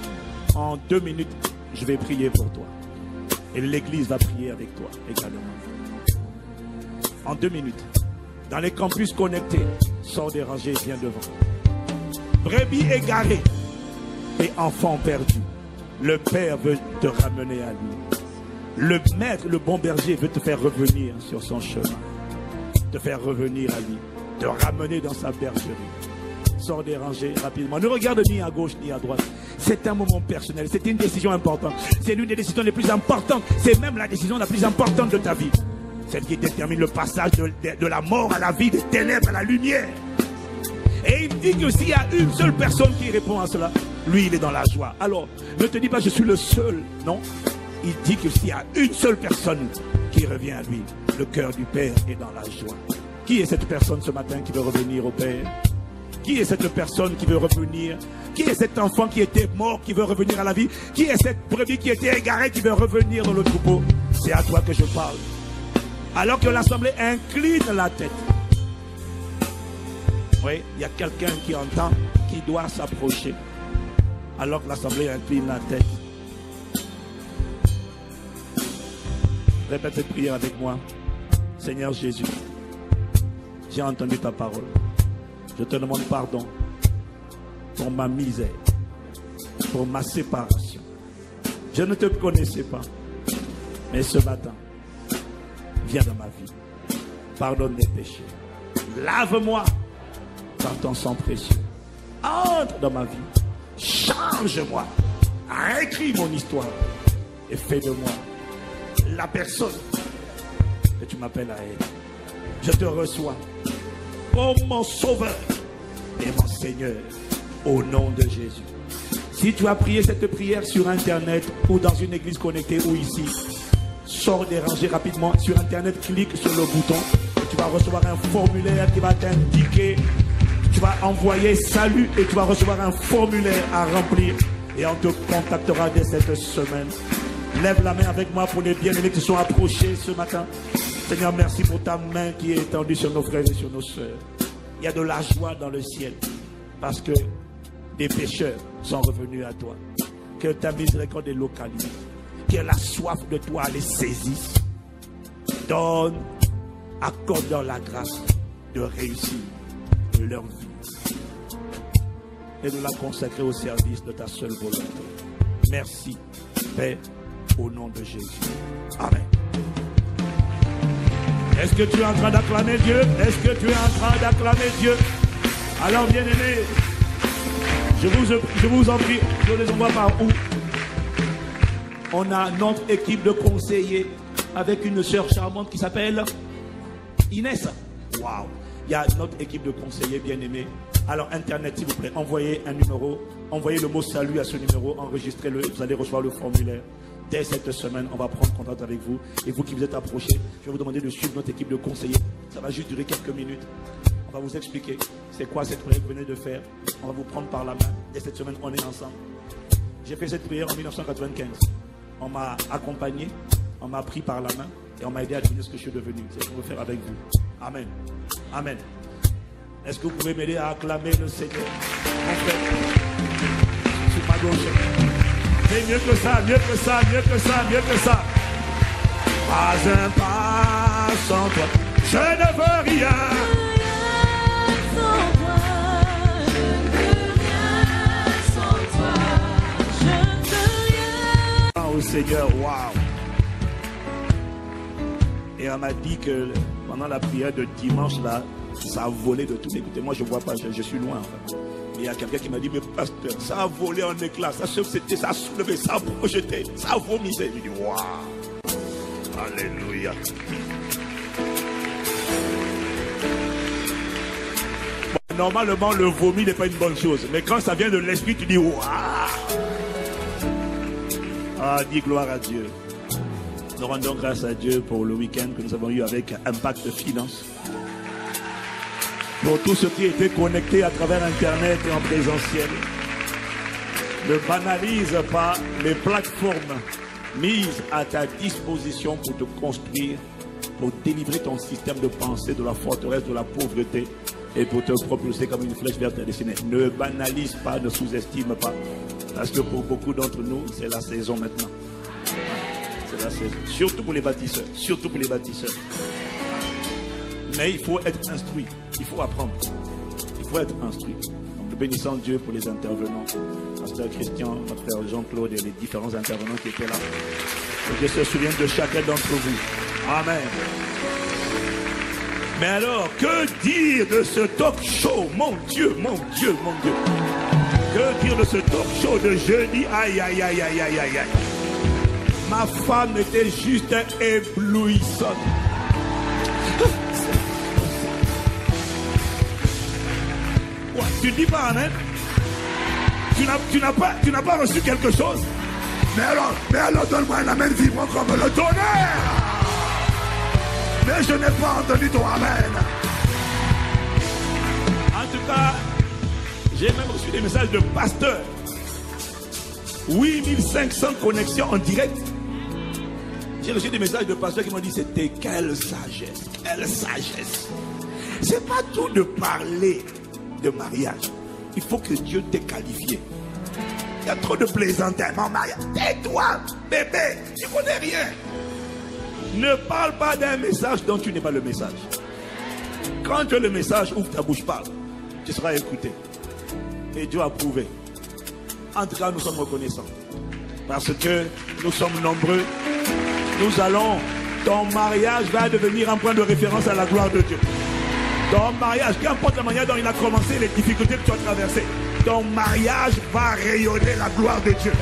En 2 minutes, je vais prier pour toi. Et l'église va prier avec toi également. En 2 minutes. Dans les campus connectés, sors des rangées, viens devant. Brebis égarée et enfant perdu. Le Père veut te ramener à lui. Le maître, le bon berger veut te faire revenir sur son chemin. Te faire revenir à lui. Te ramener dans sa bergerie. Sors des rangées rapidement. Ne regarde ni à gauche ni à droite. C'est un moment personnel. C'est une décision importante. C'est l'une des décisions les plus importantes. C'est même la décision la plus importante de ta vie. Celle qui détermine le passage de la mort à la vie, des ténèbres à la lumière. Et il dit que s'il y a une seule personne qui répond à cela, lui, il est dans la joie. Alors, ne te dis pas je suis le seul. Non. Il dit que s'il y a une seule personne qui revient à lui, le cœur du Père est dans la joie. Qui est cette personne ce matin qui veut revenir au Père? Qui est cette personne qui veut revenir? Qui est cet enfant qui était mort, qui veut revenir à la vie? Qui est cette brebis qui était égarée, qui veut revenir dans le troupeau? C'est à toi que je parle. Alors que l'assemblée incline la tête. Oui, il y a quelqu'un qui entend, qui doit s'approcher. Alors que l'assemblée incline la tête. Répète cette prière avec moi. Seigneur Jésus, j'ai entendu ta parole. Je te demande pardon pour ma misère, pour ma séparation. Je ne te connaissais pas, mais ce matin, viens dans ma vie. Pardonne mes péchés. Lave-moi par ton sang précieux. Entre dans ma vie. Change-moi. Réécris mon histoire et fais de moi la personne que tu m'appelles à être. Je te reçois comme mon sauveur et mon Seigneur au nom de Jésus. Si tu as prié cette prière sur internet ou dans une église connectée ou ici, sors des rangées rapidement sur internet, clique sur le bouton et tu vas recevoir un formulaire qui va t'indiquer. Tu vas envoyer salut et tu vas recevoir un formulaire à remplir et on te contactera dès cette semaine. Lève la main avec moi pour les bien-aimés qui sont approchés ce matin. Seigneur, merci pour ta main qui est étendue sur nos frères et sur nos sœurs. Il y a de la joie dans le ciel parce que des pécheurs sont revenus à toi. Que ta miséricorde les localise. Que la soif de toi les saisisse. Donne, accorde-leur la grâce de réussir leur vie et de la consacrer au service de ta seule volonté. Merci, Père, au nom de Jésus. Amen. Est-ce que tu es en train d'acclamer Dieu? Est-ce que tu es en train d'acclamer Dieu? Alors, bien-aimés, je vous en prie, je les envoie par où? On a notre équipe de conseillers avec une sœur charmante qui s'appelle Inès. Waouh! Il y a notre équipe de conseillers bien-aimés. Alors, Internet, s'il vous plaît, envoyez un numéro, envoyez le mot salut à ce numéro, enregistrez-le et vous allez recevoir le formulaire. Dès cette semaine, on va prendre contact avec vous. Et vous qui vous êtes approchés, je vais vous demander de suivre notre équipe de conseillers. Ça va juste durer quelques minutes. On va vous expliquer c'est quoi cette prière que vous venez de faire. On va vous prendre par la main. Et cette semaine, on est ensemble. J'ai fait cette prière en 1995. On m'a accompagné, on m'a pris par la main et on m'a aidé à devenir ce que je suis devenu. C'est ce qu'on veut faire avec vous. Amen. Amen. Est-ce que vous pouvez m'aider à acclamer le Seigneur? Mon frère, sur ma gauche. Mais mieux que ça, mieux que ça, mieux que ça, mieux que ça. Pas un pas sans toi. Je ne veux rien. Au Seigneur, waouh. Et on m'a dit que pendant la prière de dimanche là, ça a volé de tout. Écoutez, moi je vois pas, je suis loin. Enfin. Et il y a quelqu'un qui m'a dit, mais pasteur, ça a volé en éclats, ça a soulevé, ça a projeté, ça a vomissé. Je dis, waouh. Alléluia. Bon, normalement, le vomi n'est pas une bonne chose, mais quand ça vient de l'esprit, tu dis, waouh. Ah, dis gloire à Dieu. Nous rendons grâce à Dieu pour le week-end que nous avons eu avec Impact Finance. Pour tous ceux qui étaient connectés à travers Internet et en présentiel. Ne banalise pas les plateformes mises à ta disposition pour te construire, pour délivrer ton système de pensée de la forteresse de la pauvreté et pour te propulser comme une flèche vers ta destinée. Ne banalise pas, ne sous-estime pas. Parce que pour beaucoup d'entre nous, c'est la saison maintenant. C'est la saison. Surtout pour les bâtisseurs. Surtout pour les bâtisseurs. Mais il faut être instruit. Il faut apprendre. Il faut être instruit. Donc nous bénissons Dieu pour les intervenants. Pasteur Christian, notre frère Jean-Claude et les différents intervenants qui étaient là. Que Dieu se souvienne de chacun d'entre vous. Amen. Mais alors, que dire de ce talk show? Mon Dieu, mon Dieu, mon Dieu. Que dire de ce talk show de jeudi? Aïe, aïe, aïe, aïe, aïe, aïe, aïe. Ma femme était juste éblouissante. Ouais, tu dis pas amen? Tu n'as pas reçu quelque chose? Mais alors donne-moi un amen vibrant comme le tonnerre. Mais je n'ai pas entendu ton amen. En tout cas, j'ai même reçu des messages de pasteurs. 8500 connexions en direct. J'ai reçu des messages de pasteurs qui m'ont dit c'était quelle sagesse, quelle sagesse. C'est pas tout de parler de mariage. Il faut que Dieu t'ait qualifié. Il y a trop de plaisanteries en mariage. Tais-toi, bébé, tu connais rien. Ne parle pas d'un message dont tu n'es pas le message. Quand tu as le message, ouvre ta bouche, parle. Tu seras écouté. Et Dieu a prouvé. En tout cas, nous sommes reconnaissants. Parce que nous sommes nombreux. Nous allons... Ton mariage va devenir un point de référence à la gloire de Dieu. Ton mariage, qu'importe la manière dont il a commencé, les difficultés que tu as traversées, ton mariage va rayonner la gloire de Dieu.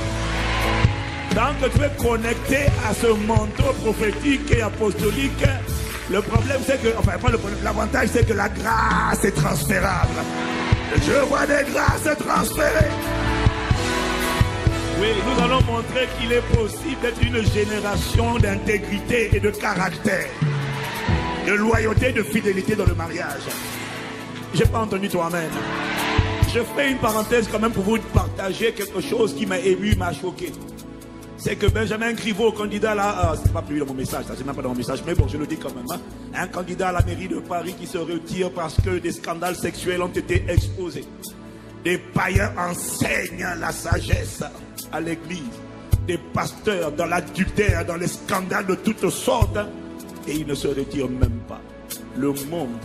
Tant que tu es connecté à ce manteau prophétique et apostolique, le problème c'est que... Enfin, pas le problème, l'avantage c'est que la grâce est transférable. Je vois des grâces transférées. Oui, nous allons montrer qu'il est possible d'être une génération d'intégrité et de caractère, de loyauté, de fidélité dans le mariage. J'ai pas entendu toi, amen. Je fais une parenthèse quand même pour vous partager quelque chose qui m'a ému, m'a choqué. C'est que Benjamin Griveaux, candidat là, c'est pas plus dans mon message, ça c'est même pas dans mon message, mais bon, je le dis quand même. Hein, un candidat à la mairie de Paris qui se retire parce que des scandales sexuels ont été exposés. Des païens enseignent la sagesse à l'église. Des pasteurs dans l'adultère, dans les scandales de toutes sortes. Et ils ne se retirent même pas. Le monde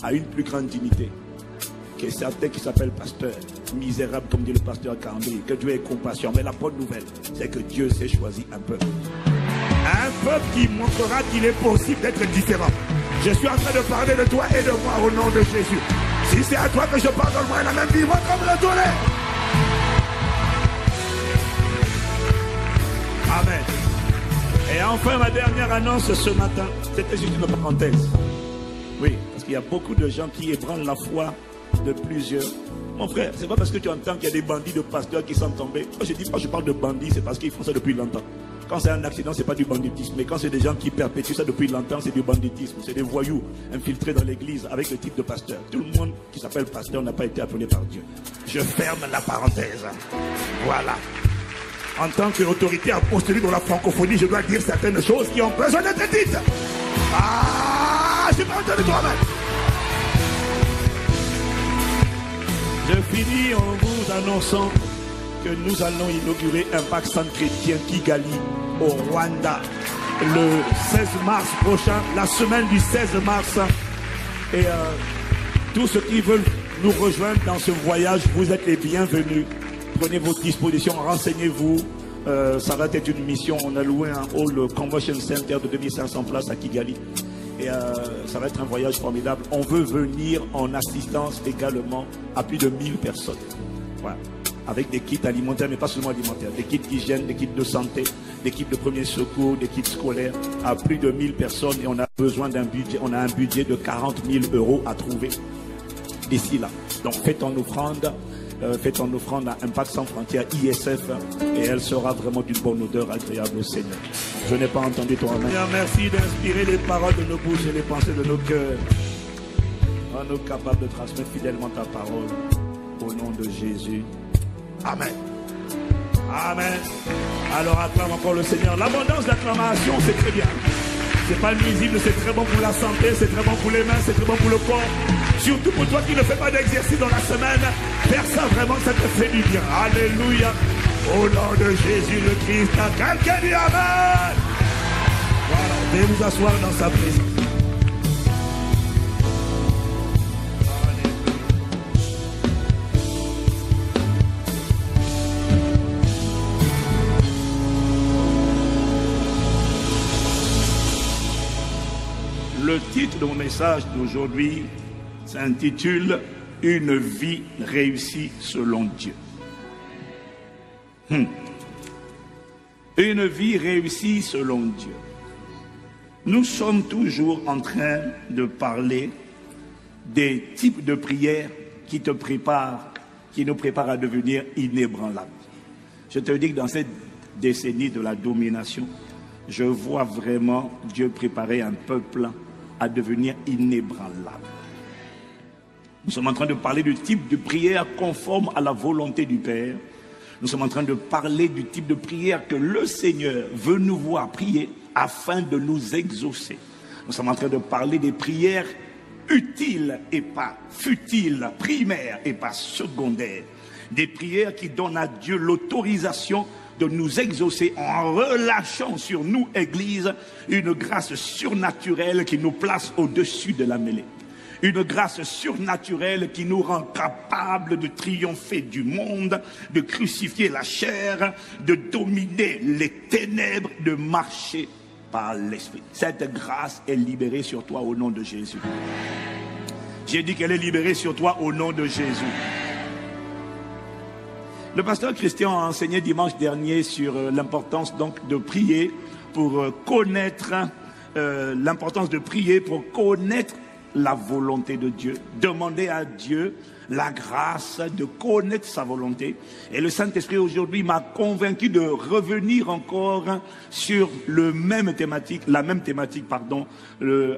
a une plus grande dignité que certains qui s'appellent pasteurs. Misérables comme dit le pasteur Cambé. Que Dieu ait compassion. Mais la bonne nouvelle, c'est que Dieu s'est choisi un peuple. Un peuple qui montrera qu'il est possible d'être différent. Je suis en train de parler de toi et de moi au nom de Jésus. Si c'est à toi que je parle, donne-moi un amen vivant comme le tonnerre. Amen. Et enfin, ma dernière annonce ce matin, c'était juste une parenthèse. Oui, parce qu'il y a beaucoup de gens qui ébranlent la foi de plusieurs. Mon frère, c'est pas parce que tu entends qu'il y a des bandits de pasteurs qui sont tombés. Moi, je dis pas, je parle de bandits, c'est parce qu'ils font ça depuis longtemps. Quand c'est un accident, c'est pas du banditisme. Mais quand c'est des gens qui perpétuent ça depuis longtemps, c'est du banditisme. C'est des voyous infiltrés dans l'église avec le type de pasteur. Tout le monde qui s'appelle pasteur n'a pas été appelé par Dieu. Je ferme la parenthèse. Voilà. En tant qu'autorité apostolique dans la francophonie, je dois dire certaines choses qui ont besoin d'être dites. Ah, j'ai pas entendu toi-même. Je finis en vous annonçant que nous allons inaugurer un vaccin chrétien Kigali au Rwanda le 16 mars prochain, la semaine du 16 mars. Et tous ceux qui veulent nous rejoindre dans ce voyage, vous êtes les bienvenus. Prenez vos dispositions, renseignez-vous. Ça va être une mission. On a loué un hall convention center de 2500 places à Kigali. Et ça va être un voyage formidable. On veut venir en assistance également à plus de 1000 personnes. Voilà. Avec des kits alimentaires, mais pas seulement alimentaires, des kits d'hygiène, des kits de santé, des kits de premier secours, des kits scolaires, à plus de 1000 personnes. Et on a besoin d'un budget, on a un budget de 40 000 € à trouver d'ici là. Donc faites en offrande à Impact Sans Frontières ISF, et elle sera vraiment d'une bonne odeur agréable au Seigneur. Je n'ai pas entendu ton amen. Merci d'inspirer les paroles de nos bouches et les pensées de nos cœurs. Rends-nous capables de transmettre fidèlement ta parole. Au nom de Jésus. Amen. Amen. Alors acclame encore le Seigneur. L'abondance d'acclamation, c'est très bien. C'est pas nuisible, c'est très bon pour la santé, c'est très bon pour les mains, c'est très bon pour le corps. Surtout pour toi qui ne fais pas d'exercice dans la semaine. Faire ça vraiment, ça te fait du bien. Alléluia. Au nom de Jésus le Christ. Quelqu'un dit Amen. Voilà, veuillez vous asseoir dans sa présence. Le titre de mon message d'aujourd'hui s'intitule « Une vie réussie selon Dieu ». Une vie réussie selon Dieu. Nous sommes toujours en train de parler des types de prières qui te préparent, qui nous préparent à devenir inébranlables. Je te dis que dans cette décennie de la domination, je vois vraiment Dieu préparer un peuple à devenir inébranlable. Nous sommes en train de parler du type de prière conforme à la volonté du Père. Nous sommes en train de parler du type de prière que le Seigneur veut nous voir prier afin de nous exaucer. Nous sommes en train de parler des prières utiles et pas futiles, primaires et pas secondaires. Des prières qui donnent à Dieu l'autorisation de nous exaucer en relâchant sur nous, Église, une grâce surnaturelle qui nous place au-dessus de la mêlée. Une grâce surnaturelle qui nous rend capables de triompher du monde, de crucifier la chair, de dominer les ténèbres, de marcher par l'Esprit. Cette grâce est libérée sur toi au nom de Jésus. J'ai dit qu'elle est libérée sur toi au nom de Jésus. Le pasteur Christian a enseigné dimanche dernier sur l'importance donc de prier pour connaître l'importance de prier pour connaître la volonté de Dieu. Demander à Dieu la grâce de connaître sa volonté. Et le Saint-Esprit aujourd'hui m'a convaincu de revenir encore sur la même thématique,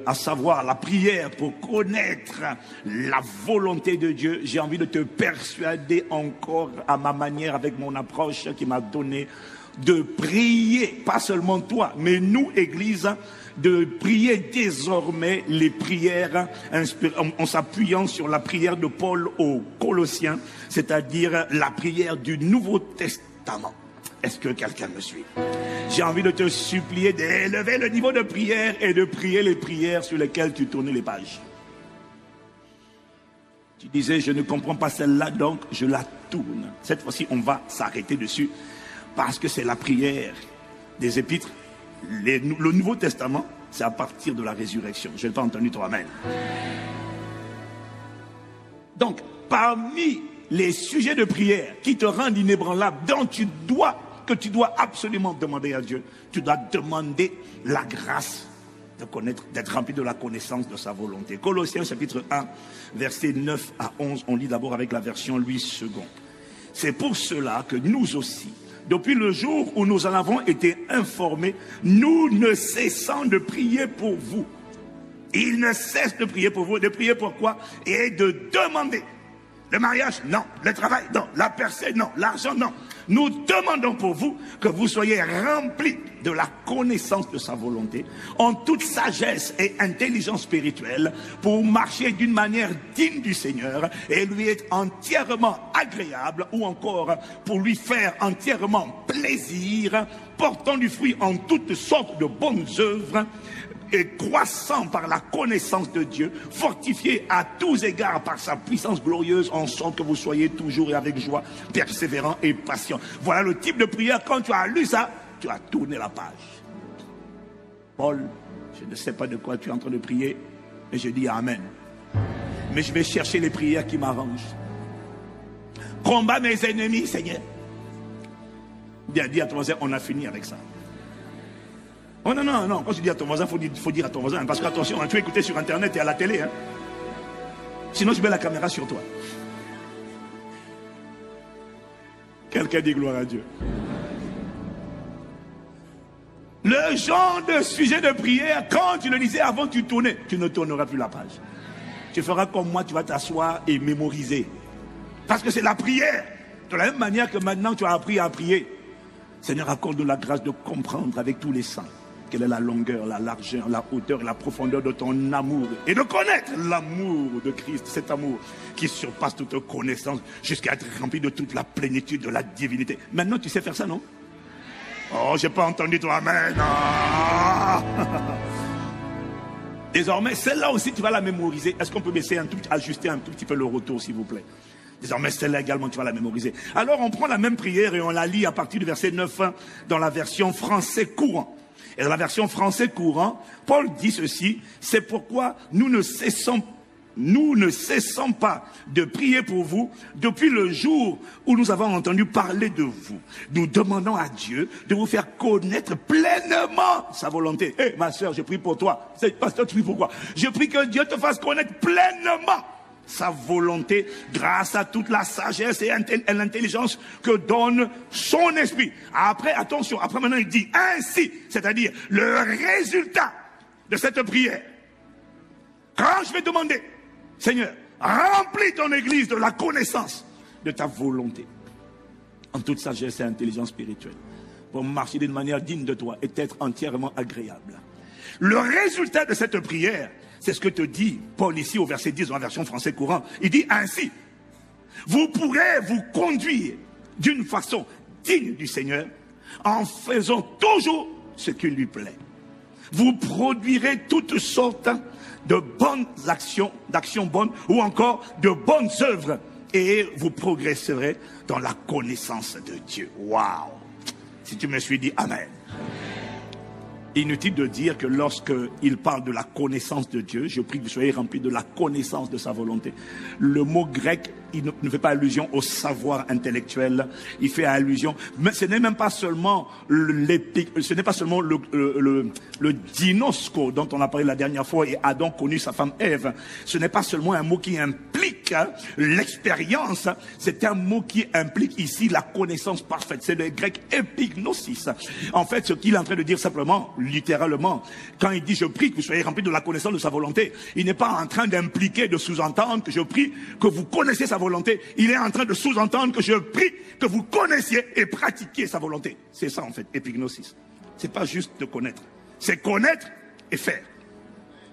à savoir la prière pour connaître la volonté de Dieu. J'ai envie de te persuader encore à ma manière, avec mon approche qui m'a donné, de prier, pas seulement toi, mais nous, Église, de prier désormais les prières en s'appuyant sur la prière de Paul aux Colossiens, c'est-à-dire la prière du Nouveau Testament. Est-ce que quelqu'un me suit? J'ai envie de te supplier d'élever le niveau de prière et de prier les prières sur lesquelles tu tournais les pages. Tu disais, je ne comprends pas celle-là, donc je la tourne. Cette fois-ci, on va s'arrêter dessus parce que c'est la prière des épîtres. Le Nouveau Testament, c'est à partir de la résurrection. Je n'ai pas entendu toi, amen. Donc, parmi les sujets de prière qui te rendent inébranlable, dont tu dois absolument demander à Dieu, tu dois demander la grâce de connaître, d'être rempli de la connaissance de sa volonté. Colossiens chapitre 1, versets 9 à 11, on lit d'abord avec la version Louis II. C'est pour cela que nous aussi, depuis le jour où nous en avons été informés, nous ne cessons de prier pour vous. Il ne cesse de prier pour vous. De prier pour quoi? Et de demander. Le mariage, non. Le travail, non. La percée, non. L'argent, non. Nous demandons pour vous que vous soyez remplis de la connaissance de sa volonté, en toute sagesse et intelligence spirituelle, pour marcher d'une manière digne du Seigneur et lui être entièrement agréable, ou encore pour lui faire entièrement plaisir, portant du fruit en toutes sortes de bonnes œuvres, et croissant par la connaissance de Dieu, fortifié à tous égards par sa puissance glorieuse, en sorte que vous soyez toujours et avec joie, persévérant et patient. Voilà le type de prière. Quand tu as lu ça, tu as tourné la page. Paul, je ne sais pas de quoi tu es en train de prier, mais je dis Amen. Mais je vais chercher les prières qui m'arrangent. Combat mes ennemis, Seigneur. Bien, dis à ton voisin, on a fini avec ça. Oh non, non, non, quand tu dis à ton voisin, il faut dire à ton voisin, parce qu'attention, tu es écouté sur internet et à la télé, hein. Sinon je mets la caméra sur toi. Quelqu'un dit gloire à Dieu. Le genre de sujet de prière, quand tu le disais avant, tu tournais, tu ne tourneras plus la page. Tu feras comme moi, tu vas t'asseoir et mémoriser. Parce que c'est la prière. De la même manière que maintenant tu as appris à prier. Seigneur, accorde-nous la grâce de comprendre avec tous les saints quelle est la longueur, la largeur, la hauteur et la profondeur de ton amour. Et de connaître l'amour de Christ, cet amour qui surpasse toute connaissance, jusqu'à être rempli de toute la plénitude de la divinité. Maintenant, tu sais faire ça, non? Oh, j'ai pas entendu toi, amen. Ah. Désormais, celle-là aussi, tu vas la mémoriser. Est-ce qu'on peut baisser un tout, ajuster un tout petit peu le retour, s'il vous plaît? Désormais, celle-là également, tu vas la mémoriser. Alors, on prend la même prière et on la lit à partir du verset 9 dans la version français courant. Et dans la version français courant, Paul dit ceci: c'est pourquoi nous ne cessons pas de prier pour vous depuis le jour où nous avons entendu parler de vous. Nous demandons à Dieu de vous faire connaître pleinement sa volonté. Eh, ma soeur, je prie pour toi. Pasteur, tu pries pourquoi? Je prie que Dieu te fasse connaître pleinement sa volonté, grâce à toute la sagesse et l'intelligence que donne son esprit. Après, attention, après maintenant il dit ainsi, c'est-à-dire le résultat de cette prière. Quand je vais demander, Seigneur, remplis ton église de la connaissance de ta volonté, en toute sagesse et intelligence spirituelle, pour marcher d'une manière digne de toi et être entièrement agréable. Le résultat de cette prière, c'est ce que te dit Paul ici au verset 10 dans la version français courant. Il dit ainsi: vous pourrez vous conduire d'une façon digne du Seigneur en faisant toujours ce qui lui plaît. Vous produirez toutes sortes de bonnes actions, d'actions bonnes ou encore de bonnes œuvres, et vous progresserez dans la connaissance de Dieu. Waouh! Si tu me suis dit Amen. Inutile de dire que lorsqu'il parle de la connaissance de Dieu, je prie que vous soyez remplis de la connaissance de sa volonté. Le mot grec, il ne fait pas allusion au savoir intellectuel, il fait allusion, mais ce n'est même pas seulement le dinosco dont on a parlé la dernière fois et Adam connut sa femme Ève. Ce n'est pas seulement un mot qui implique l'expérience, c'est un mot qui implique ici la connaissance parfaite. C'est le grec epignosis. En fait, ce qu'il est en train de dire simplement, littéralement, quand il dit je prie que vous soyez remplis de la connaissance de sa volonté, il n'est pas en train d'impliquer, de sous-entendre que je prie que vous connaissez sa volonté. Il est en train de sous-entendre que je prie que vous connaissiez et pratiquiez sa volonté. C'est ça en fait, epignosis. C'est pas juste de connaître, c'est connaître et faire.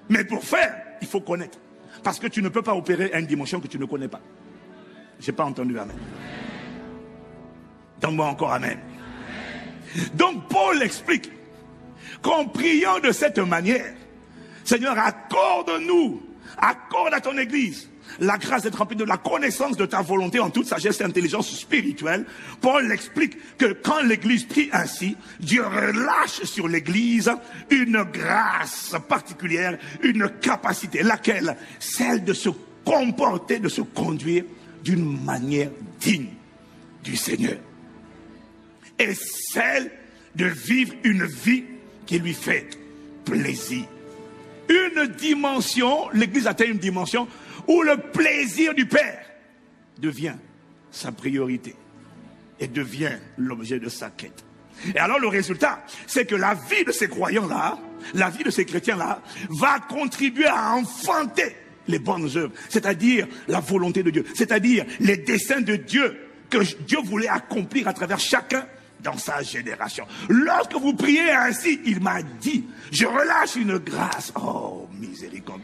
Mais pour faire, il faut connaître. Parce que tu ne peux pas opérer à une dimension que tu ne connais pas. J'ai pas entendu amen. Donne-moi encore amen. Donc Paul explique qu'en priant de cette manière, Seigneur, accorde-nous, accorde à ton église la grâce d'être rempli de la connaissance de ta volonté en toute sagesse et intelligence spirituelle. Paul explique que quand l'église prie ainsi, Dieu relâche sur l'église une grâce particulière, une capacité, laquelle? Celle de se comporter, de se conduire d'une manière digne du Seigneur. Et celle de vivre une vie qui lui fait plaisir. Une dimension, l'église atteint une dimension où le plaisir du Père devient sa priorité. et devient l'objet de sa quête. Et alors le résultat, c'est que la vie de ces croyants-là, la vie de ces chrétiens-là, va contribuer à enfanter les bonnes œuvres, c'est-à-dire la volonté de Dieu, c'est-à-dire les desseins de Dieu que Dieu voulait accomplir à travers chacun dans sa génération. Lorsque vous priez ainsi, il m'a dit, je relâche une grâce. Oh, miséricorde.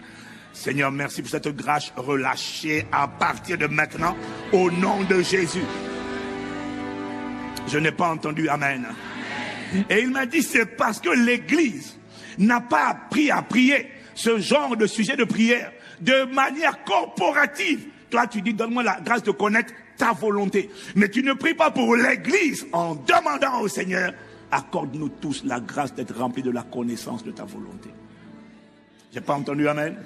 Seigneur, merci pour cette grâce relâchée à partir de maintenant, au nom de Jésus. Je n'ai pas entendu amen. Et il m'a dit, c'est parce que l'Église n'a pas appris à prier ce genre de sujet de prière de manière corporative. Toi, tu dis, donne-moi la grâce de connaître ta volonté. Mais tu ne pries pas pour l'Église en demandant au Seigneur, accorde-nous tous la grâce d'être remplis de la connaissance de ta volonté. J'ai pas entendu amen.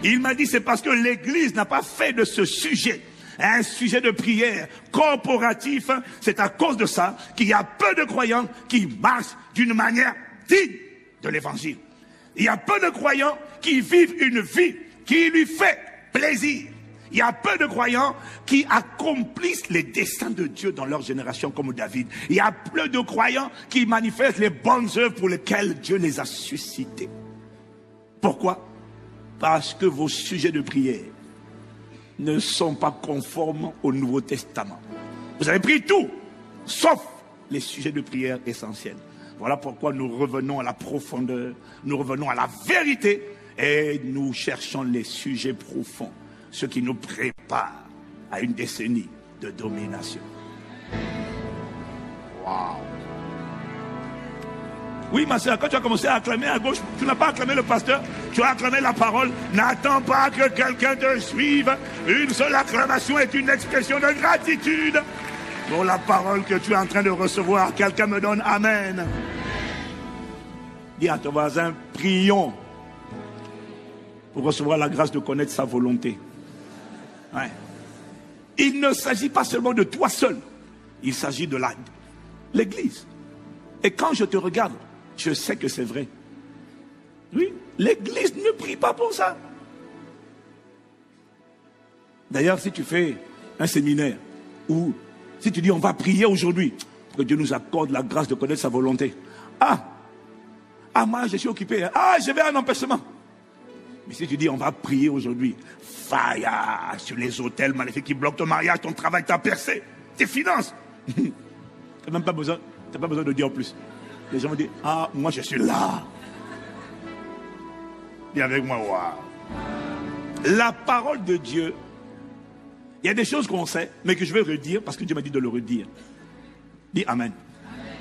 Il m'a dit, c'est parce que l'Église n'a pas fait de ce sujet un sujet de prière corporatif. C'est à cause de ça qu'il y a peu de croyants qui marchent d'une manière digne de l'Évangile. Il y a peu de croyants qui vivent une vie qui lui fait plaisir. Il y a peu de croyants qui accomplissent les desseins de Dieu dans leur génération comme David. Il y a peu de croyants qui manifestent les bonnes œuvres pour lesquelles Dieu les a suscités. Pourquoi? Parce que vos sujets de prière ne sont pas conformes au Nouveau Testament. Vous avez pris tout, sauf les sujets de prière essentiels. Voilà pourquoi nous revenons à la profondeur, nous revenons à la vérité et nous cherchons les sujets profonds, ce qui nous prépare à une décennie de domination. Waouh! Oui, ma soeur, quand tu as commencé à acclamer à gauche, tu n'as pas acclamé le pasteur, tu as acclamé la parole. N'attends pas que quelqu'un te suive. Une seule acclamation est une expression de gratitude pour la parole que tu es en train de recevoir. Quelqu'un me donne amen. Dis à ton voisin, prions pour recevoir la grâce de connaître sa volonté. Ouais. Il ne s'agit pas seulement de toi seul, il s'agit de l'Église. Et quand je te regarde, je sais que c'est vrai. Oui, l'Église ne prie pas pour ça. D'ailleurs, si tu fais un séminaire, ou si tu dis on va prier aujourd'hui, que Dieu nous accorde la grâce de connaître sa volonté. Ah, moi je suis occupé. Ah, je vais à un empêchement. Mais si tu dis on va prier aujourd'hui, faille sur les hôtels maléfiques qui bloquent ton mariage, ton travail, ta percée, tes finances. Tu n'as même pas besoin de dire plus. Les gens vont dire, ah, moi je suis là. Dis avec moi, waouh. La parole de Dieu, il y a des choses qu'on sait, mais que je vais redire parce que Dieu m'a dit de le redire. Dis amen.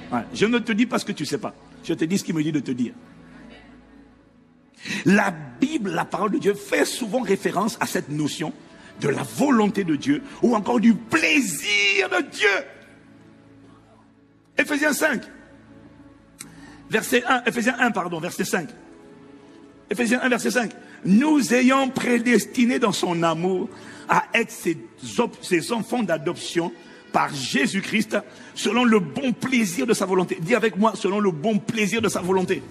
Ouais. Je ne te dis pas ce que tu ne sais pas. Je te dis ce qu'il me dit de te dire. La Bible, la parole de Dieu, fait souvent référence à cette notion de la volonté de Dieu ou encore du plaisir de Dieu. Éphésiens 5. Verset 1, Éphésiens 1, pardon, verset 5. Éphésiens 1, verset 5. Nous ayons prédestinés dans son amour à être ses enfants d'adoption par Jésus-Christ, selon le bon plaisir de sa volonté. Dis avec moi, selon le bon plaisir de sa volonté.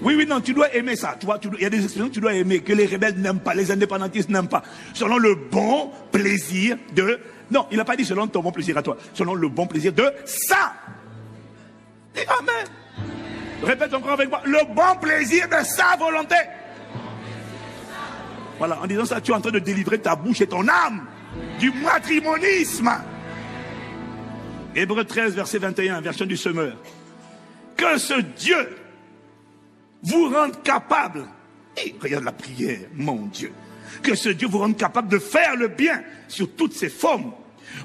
Oui, non, tu dois aimer ça. Il y a des expressions que tu dois aimer, que les rebelles n'aiment pas, les indépendantistes n'aiment pas. Selon le bon plaisir de... Non, il n'a pas dit selon ton bon plaisir à toi. Selon le bon plaisir de ça. Et amen. Répète encore avec moi. Le bon plaisir de sa volonté. Voilà, en disant ça, tu es en train de délivrer ta bouche et ton âme du matrimonisme. Hébreux 13, verset 21, version du semeur. Que ce Dieu vous rende capable. Et regarde la prière, mon Dieu. Que ce Dieu vous rende capable de faire le bien sur toutes ses formes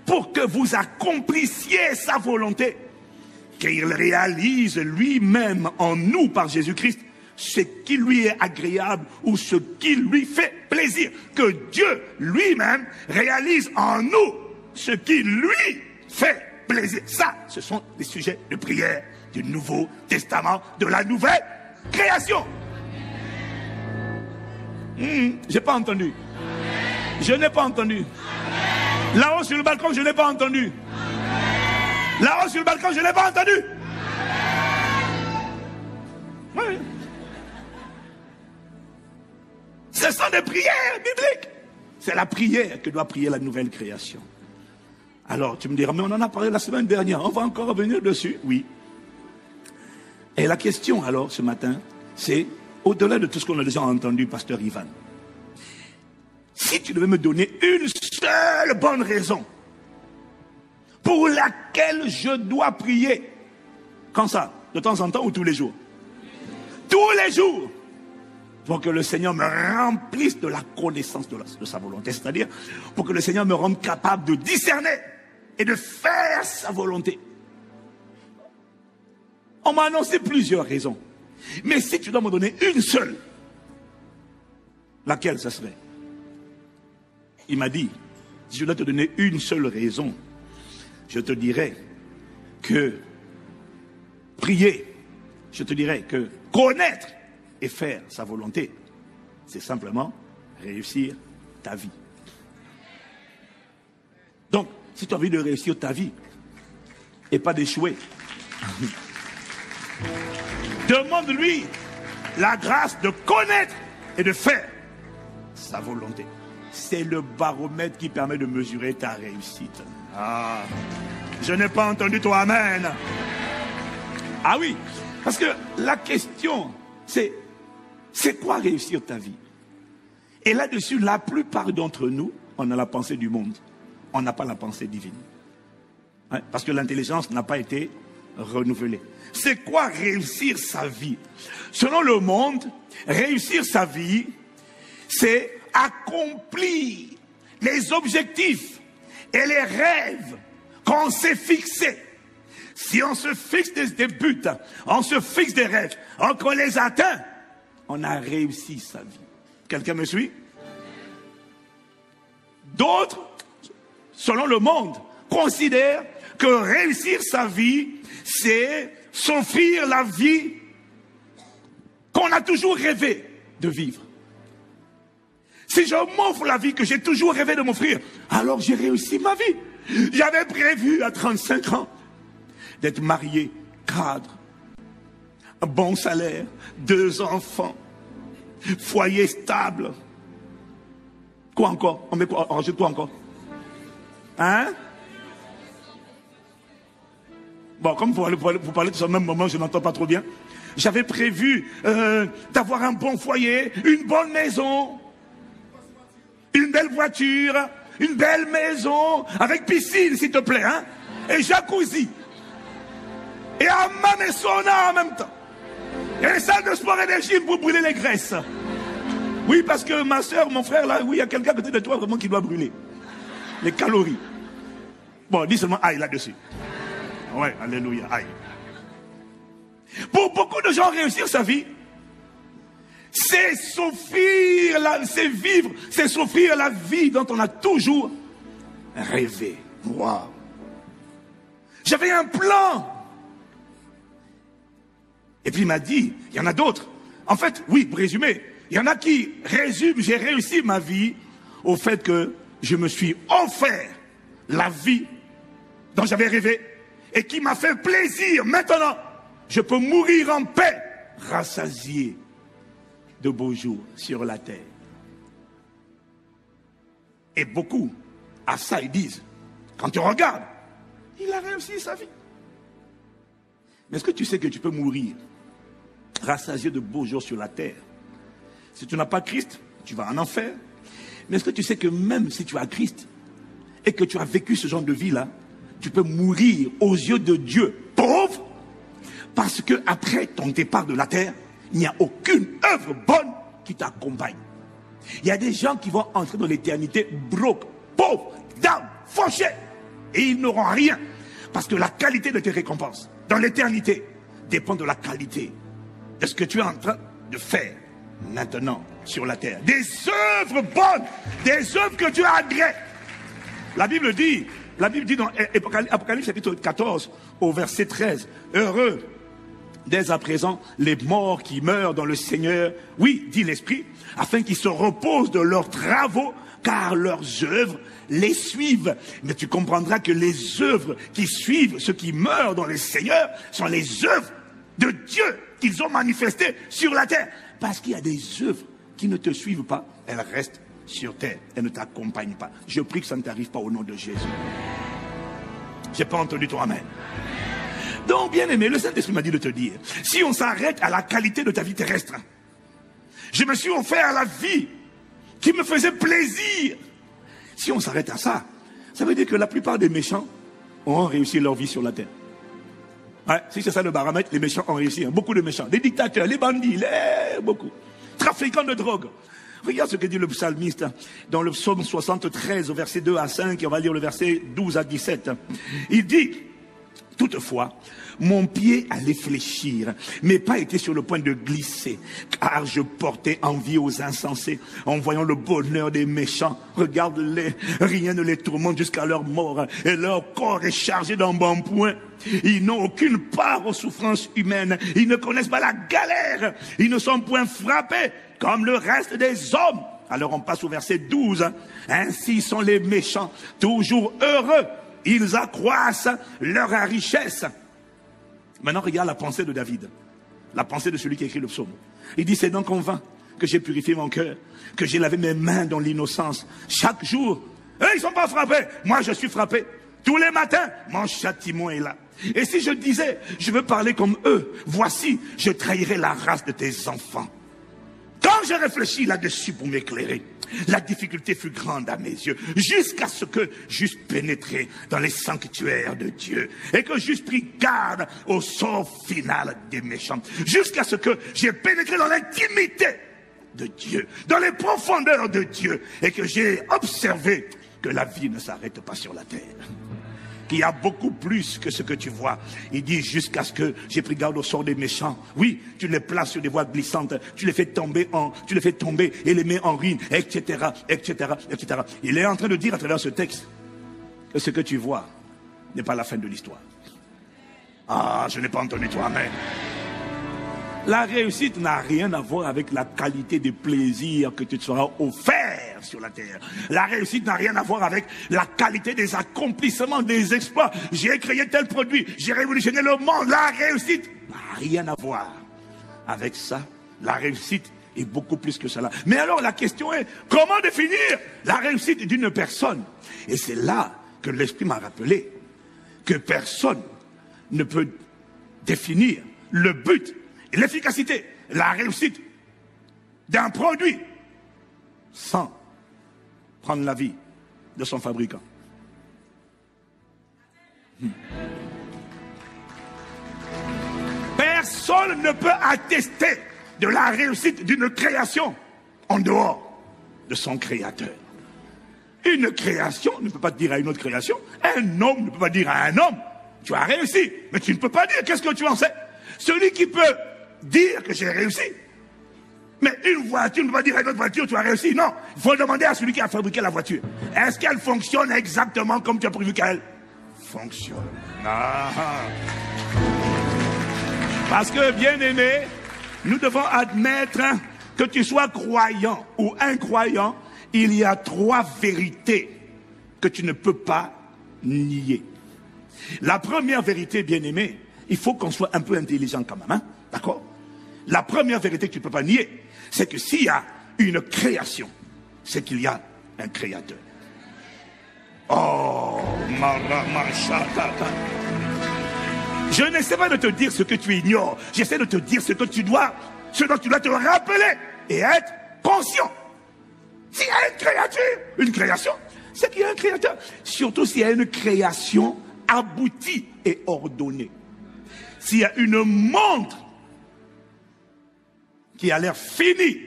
pour que vous accomplissiez sa volonté. Qu'il réalise lui-même en nous par Jésus-Christ ce qui lui est agréable ou ce qui lui fait plaisir. Que Dieu lui-même réalise en nous ce qui lui fait plaisir. Ça, ce sont des sujets de prière du Nouveau Testament, de la nouvelle création. J'ai pas entendu. Je n'ai pas entendu. Là-haut sur le balcon, je n'ai pas entendu. Là-haut sur le balcon, je n'ai pas entendu. Oui. Ce sont des prières bibliques. C'est la prière que doit prier la nouvelle création. Alors, tu me diras, mais on en a parlé la semaine dernière, on va encore revenir dessus. Oui. Et la question, alors, ce matin, c'est, au-delà de tout ce qu'on a déjà entendu, pasteur Ivan, si tu devais me donner une seule bonne raison pour laquelle je dois prier, quand ça? De temps en temps ou tous les jours? Tous les jours! Pour que le Seigneur me remplisse de la connaissance de sa volonté. C'est-à-dire, pour que le Seigneur me rende capable de discerner et de faire sa volonté. On m'a annoncé plusieurs raisons. Mais si tu dois me donner une seule, laquelle ça serait? Il m'a dit, si je dois te donner une seule raison, je te dirais que prier, je te dirais que connaître et faire sa volonté, c'est simplement réussir ta vie. Donc, si tu as envie de réussir ta vie et pas d'échouer, demande-lui la grâce de connaître et de faire sa volonté. C'est le baromètre qui permet de mesurer ta réussite. Ah, je n'ai pas entendu ton amen. Ah oui, parce que la question, c'est quoi réussir ta vie? Et là-dessus, la plupart d'entre nous, on a la pensée du monde. On n'a pas la pensée divine. Hein? Parce que l'intelligence n'a pas été renouvelée. C'est quoi réussir sa vie? Selon le monde, réussir sa vie, c'est accomplir les objectifs et les rêves qu'on s'est fixés. Si on se fixe des buts, on se fixe des rêves, qu'on les atteint, on a réussi sa vie. Quelqu'un me suit? D'autres, selon le monde, considèrent que réussir sa vie, c'est s'offrir la vie qu'on a toujours rêvé de vivre. Si je m'offre la vie que j'ai toujours rêvé de m'offrir, alors j'ai réussi ma vie. J'avais prévu à 35 ans d'être marié, cadre, un bon salaire, 2 enfants, foyer stable. Quoi encore? On met quoi? On rajoute quoi encore? Hein? Bon, comme vous parlez de ce même moment, je n'entends pas trop bien. J'avais prévu d'avoir un bon foyer, une bonne maison, une belle voiture, une belle maison, avec piscine, s'il te plaît, hein? Et jacuzzi. Et un sauna en même temps. Et une salle de sport et de gym pour brûler les graisses. Oui, parce que ma soeur, mon frère, là, oui, il y a quelqu'un à côté de toi vraiment qui doit brûler les calories. Bon, dis seulement aïe là-dessus. Ouais, alléluia, aïe. Pour beaucoup de gens, réussir sa vie, c'est s'offrir, c'est vivre, c'est s'offrir la vie dont on a toujours rêvé. Wow. J'avais un plan. Et puis il m'a dit, il y en a d'autres. En fait, oui, pour résumer, il y en a qui résument, j'ai réussi ma vie au fait que je me suis offert la vie dont j'avais rêvé et qui m'a fait plaisir. Maintenant, je peux mourir en paix, rassasié de beaux jours sur la terre. Et beaucoup, à ça, ils disent, quand tu regardes, il a réussi sa vie. Mais est-ce que tu sais que tu peux mourir rassasié de beaux jours sur la terre? Si tu n'as pas Christ, tu vas en enfer. Mais est-ce que tu sais que même si tu as Christ et que tu as vécu ce genre de vie-là, tu peux mourir aux yeux de Dieu pauvre, parce que après ton départ de la terre, il n'y a aucune œuvre bonne qui t'accompagne. Il y a des gens qui vont entrer dans l'éternité broke, pauvres, down, fauchés, et ils n'auront rien, parce que la qualité de tes récompenses dans l'éternité dépend de la qualité de ce que tu es en train de faire maintenant sur la terre. Des œuvres bonnes, des œuvres que tu as agrées. La Bible dit dans Apocalypse chapitre 14 au verset 13, heureux dès à présent les morts qui meurent dans le Seigneur, oui, dit l'Esprit, afin qu'ils se reposent de leurs travaux, car leurs œuvres les suivent. Mais tu comprendras que les œuvres qui suivent ceux qui meurent dans le Seigneur sont les œuvres de Dieu qu'ils ont manifestées sur la terre. Parce qu'il y a des œuvres qui ne te suivent pas, elles restent sur terre, elles ne t'accompagnent pas. Je prie que ça ne t'arrive pas au nom de Jésus. J'ai pas entendu ton amen. Donc, bien aimé, le Saint-Esprit m'a dit de te dire, si on s'arrête à la qualité de ta vie terrestre, je me suis offert à la vie qui me faisait plaisir. Si on s'arrête à ça, ça veut dire que la plupart des méchants ont réussi leur vie sur la terre. Ouais, si c'est ça le baromètre, les méchants ont réussi. Beaucoup de méchants. Les dictateurs, les bandits, beaucoup. Trafiquants de drogue. Regarde ce que dit le psalmiste dans le psaume 73 au verset 2 à 5 et on va lire le verset 12 à 17. Il dit, toutefois, mon pied allait fléchir, mes pas étaient sur le point de glisser, car je portais envie aux insensés en voyant le bonheur des méchants. Regarde-les, rien ne les tourmente jusqu'à leur mort, et leur corps est chargé d'embonpoint. Ils n'ont aucune part aux souffrances humaines, ils ne connaissent pas la galère, ils ne sont point frappés comme le reste des hommes. Alors on passe au verset 12. Ainsi sont les méchants, toujours heureux, ils accroissent leur richesse. Maintenant, regarde la pensée de David, la pensée de celui qui écrit le psaume. Il dit, c'est donc en vain que j'ai purifié mon cœur, que j'ai lavé mes mains dans l'innocence. Chaque jour, eux, ils ne sont pas frappés. Moi, je suis frappé. Tous les matins, mon châtiment est là. Et si je disais, je veux parler comme eux, voici, je trahirai la race de tes enfants. Quand j'ai réfléchi là-dessus pour m'éclairer, la difficulté fut grande à mes yeux, jusqu'à ce que j'eusse pénétré dans les sanctuaires de Dieu et que j'eusse pris garde au sort final des méchants, jusqu'à ce que j'ai pénétré dans l'intimité de Dieu, dans les profondeurs de Dieu, et que j'ai observé que la vie ne s'arrête pas sur la terre. Il y a beaucoup plus que ce que tu vois. Il dit jusqu'à ce que j'ai pris garde au sort des méchants. Oui, tu les places sur des voies glissantes, tu les fais tomber et les mets en ruine, etc., etc., etc. Il est en train de dire à travers ce texte que ce que tu vois n'est pas la fin de l'histoire. Ah, je n'ai pas entendu toi, amen. La réussite n'a rien à voir avec la qualité des plaisirs que tu te seras offert sur la terre. La réussite n'a rien à voir avec la qualité des accomplissements, des exploits. J'ai créé tel produit, j'ai révolutionné le monde. La réussite n'a rien à voir avec ça. La réussite est beaucoup plus que cela. Mais alors la question est, comment définir la réussite d'une personne? Et c'est là que l'Esprit m'a rappelé que personne ne peut définir le but, l'efficacité, la réussite d'un produit sans prendre l'avis de son fabricant. Personne ne peut attester de la réussite d'une création en dehors de son créateur. Une création ne peut pas dire à une autre création, un homme ne peut pas dire à un homme, tu as réussi, mais tu ne peux pas dire, qu'est-ce que tu en sais? Celui qui peut dire que j'ai réussi, mais une voiture ne peut pas dire à une autre voiture, tu as réussi. Non, il faut demander à celui qui a fabriqué la voiture. Est-ce qu'elle fonctionne exactement comme tu as prévu qu'elle fonctionne? Ah. Parce que, bien aimé, nous devons admettre que tu sois croyant ou incroyant, il y a 3 vérités que tu ne peux pas nier. La première vérité, bien aimé, il faut qu'on soit un peu intelligent quand même, hein? D'accord? La première vérité que tu ne peux pas nier, c'est que s'il y a une création, c'est qu'il y a un créateur. Oh, je n'essaie pas de te dire ce que tu ignores, j'essaie de te dire ce dont tu dois te rappeler et être conscient. S'il y a une création, c'est qu'il y a un créateur. Surtout s'il y a une création aboutie et ordonnée. S'il y a une montre qui a l'air finie,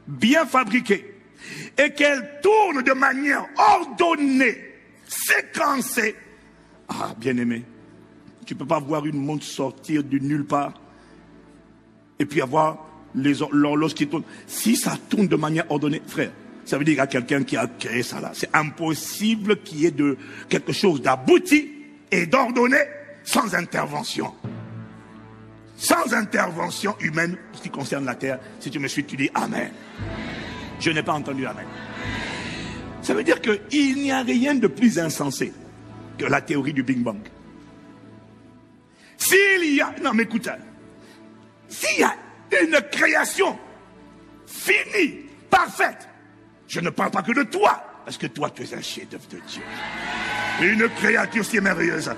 bien fabriquée, et qu'elle tourne de manière ordonnée, séquencée. Ah, bien-aimé, tu ne peux pas voir une montre sortir de nulle part et puis avoir l'horloge qui tourne. Si ça tourne de manière ordonnée, frère, ça veut dire qu'il y a quelqu'un qui a créé ça là. C'est impossible qu'il y ait quelque chose d'abouti et d'ordonné sans intervention. Sans intervention humaine, ce qui concerne la terre. Si tu me suis, tu dis Amen. Je n'ai pas entendu Amen. Ça veut dire qu'il n'y a rien de plus insensé que la théorie du Big Bang. S'il y a... Non mais écoute, s'il y a une création finie, parfaite, je ne parle pas que de toi, parce que toi tu es un chef-d'œuvre de Dieu. Une créature si merveilleuse.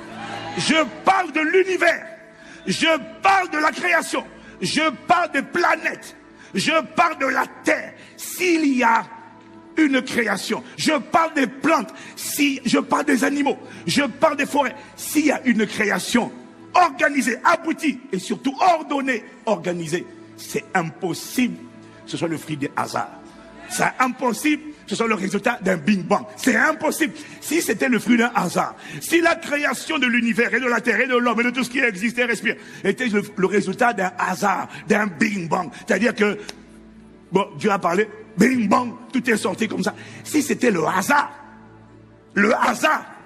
Je parle de l'univers. Je parle de la création. Je parle des planètes. Je parle de la terre. S'il y a une création, je parle des plantes, si je parle des animaux, je parle des forêts. S'il y a une création organisée, aboutie et surtout ordonnée, organisée, c'est impossible que ce soit le fruit des hasards. C'est impossible que ce soit le résultat d'un Big Bang. C'est impossible. Si c'était le fruit d'un hasard, si la création de l'univers et de la terre et de l'homme et de tout ce qui existe et respire était le résultat d'un hasard, d'un Big Bang, c'est-à-dire que bon, Dieu a parlé, Bing Bang, tout est sorti comme ça. Si c'était le hasard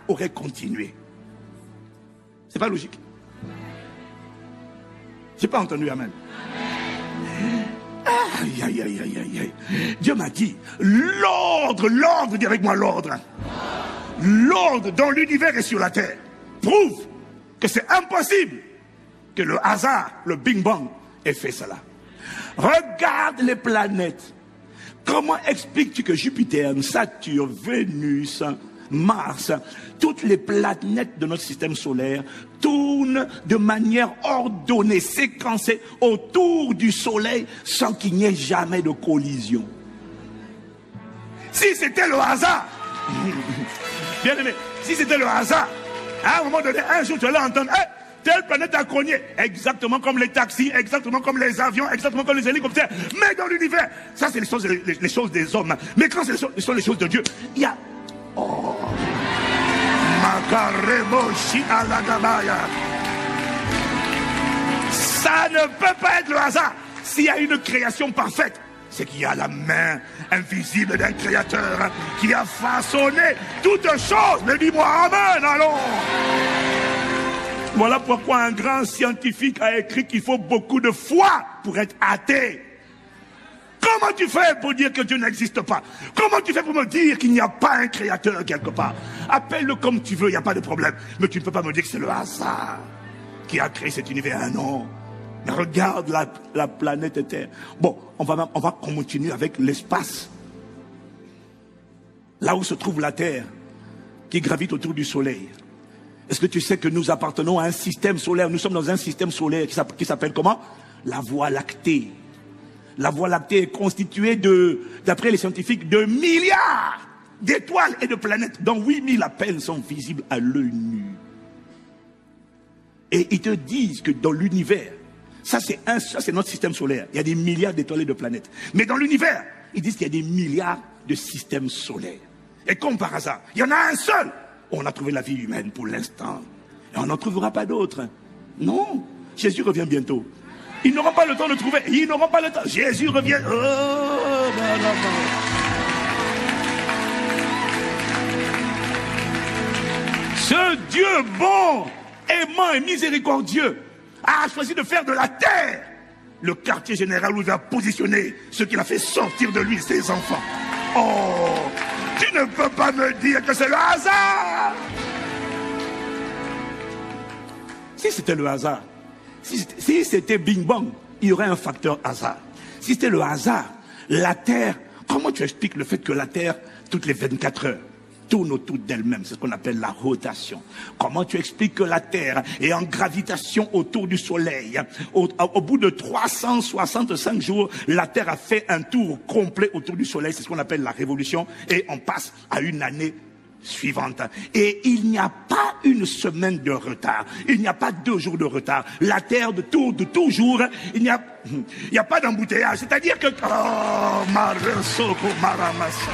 aurait continué. C'est pas logique. J'ai pas entendu amen. Aïe, aïe, aïe, aïe, aïe. Dieu m'a dit, l'ordre, dis avec moi l'ordre. L'ordre dans l'univers et sur la terre prouve que c'est impossible que le hasard, le Big Bang, ait fait cela. Regarde les planètes. Comment expliques-tu que Jupiter, Saturne, Vénus, Mars, toutes les planètes de notre système solaire tournent de manière ordonnée, séquencée autour du Soleil sans qu'il n'y ait jamais de collision? Si c'était le hasard, bien aimé, si c'était le hasard, à un moment donné, un jour tu allais entendre, hey, telle planète a cogné, exactement comme les taxis, exactement comme les avions, exactement comme les hélicoptères, mais dans l'univers, ça c'est les choses des hommes. Mais quand ce sont les choses de Dieu, il y a... Oh, ça ne peut pas être le hasard. S'il y a une création parfaite, c'est qu'il y a la main invisible d'un créateur qui a façonné toutes choses. Mais dis-moi amen, allons. Voilà pourquoi un grand scientifique a écrit qu'il faut beaucoup de foi pour être athée. Comment tu fais pour dire que Dieu n'existe pas? Comment tu fais pour me dire qu'il n'y a pas un créateur quelque part? Appelle-le comme tu veux, il n'y a pas de problème. Mais tu ne peux pas me dire que c'est le hasard qui a créé cet univers. Non. Regarde la planète Terre. Bon, on va continuer avec l'espace. Là où se trouve la Terre, qui gravite autour du Soleil. Est-ce que tu sais que nous appartenons à un système solaire? Nous sommes dans un système solaire qui s'appelle comment? La Voie lactée. La Voie lactée est constituée d'après les scientifiques, de milliards d'étoiles et de planètes, dont 8000 à peine sont visibles à l'œil nu. Et ils te disent que dans l'univers, ça c'est notre système solaire, il y a des milliards d'étoiles et de planètes. Mais dans l'univers, ils disent qu'il y a des milliards de systèmes solaires. Et comme par hasard, il y en a un seul. On a trouvé la vie humaine pour l'instant. Et on n'en trouvera pas d'autres. Non, Jésus revient bientôt. Ils n'auront pas le temps de trouver. Ils n'auront pas le temps. Jésus revient. Oh, non, non, non. Ce Dieu bon, aimant et miséricordieux a choisi de faire de la terre le quartier général où il va positionner ce qu'il a fait sortir de lui, ses enfants. Oh, tu ne peux pas me dire que c'est le hasard. Si c'était le hasard, si c'était Bing Bang, il y aurait un facteur hasard. Si c'était le hasard, la Terre, comment tu expliques le fait que la Terre, toutes les 24 heures, tourne autour d'elle-même? C'est ce qu'on appelle la rotation. Comment tu expliques que la Terre est en gravitation autour du Soleil? Au bout de 365 jours, la Terre a fait un tour complet autour du Soleil. C'est ce qu'on appelle la révolution. Et on passe à une année suivante. Et il n'y a pas une semaine de retard. Il n'y a pas 2 jours de retard. La Terre tourne de toujours. Il n'y a pas d'embouteillage. C'est-à-dire que... Oh, Maresoko Maramasa.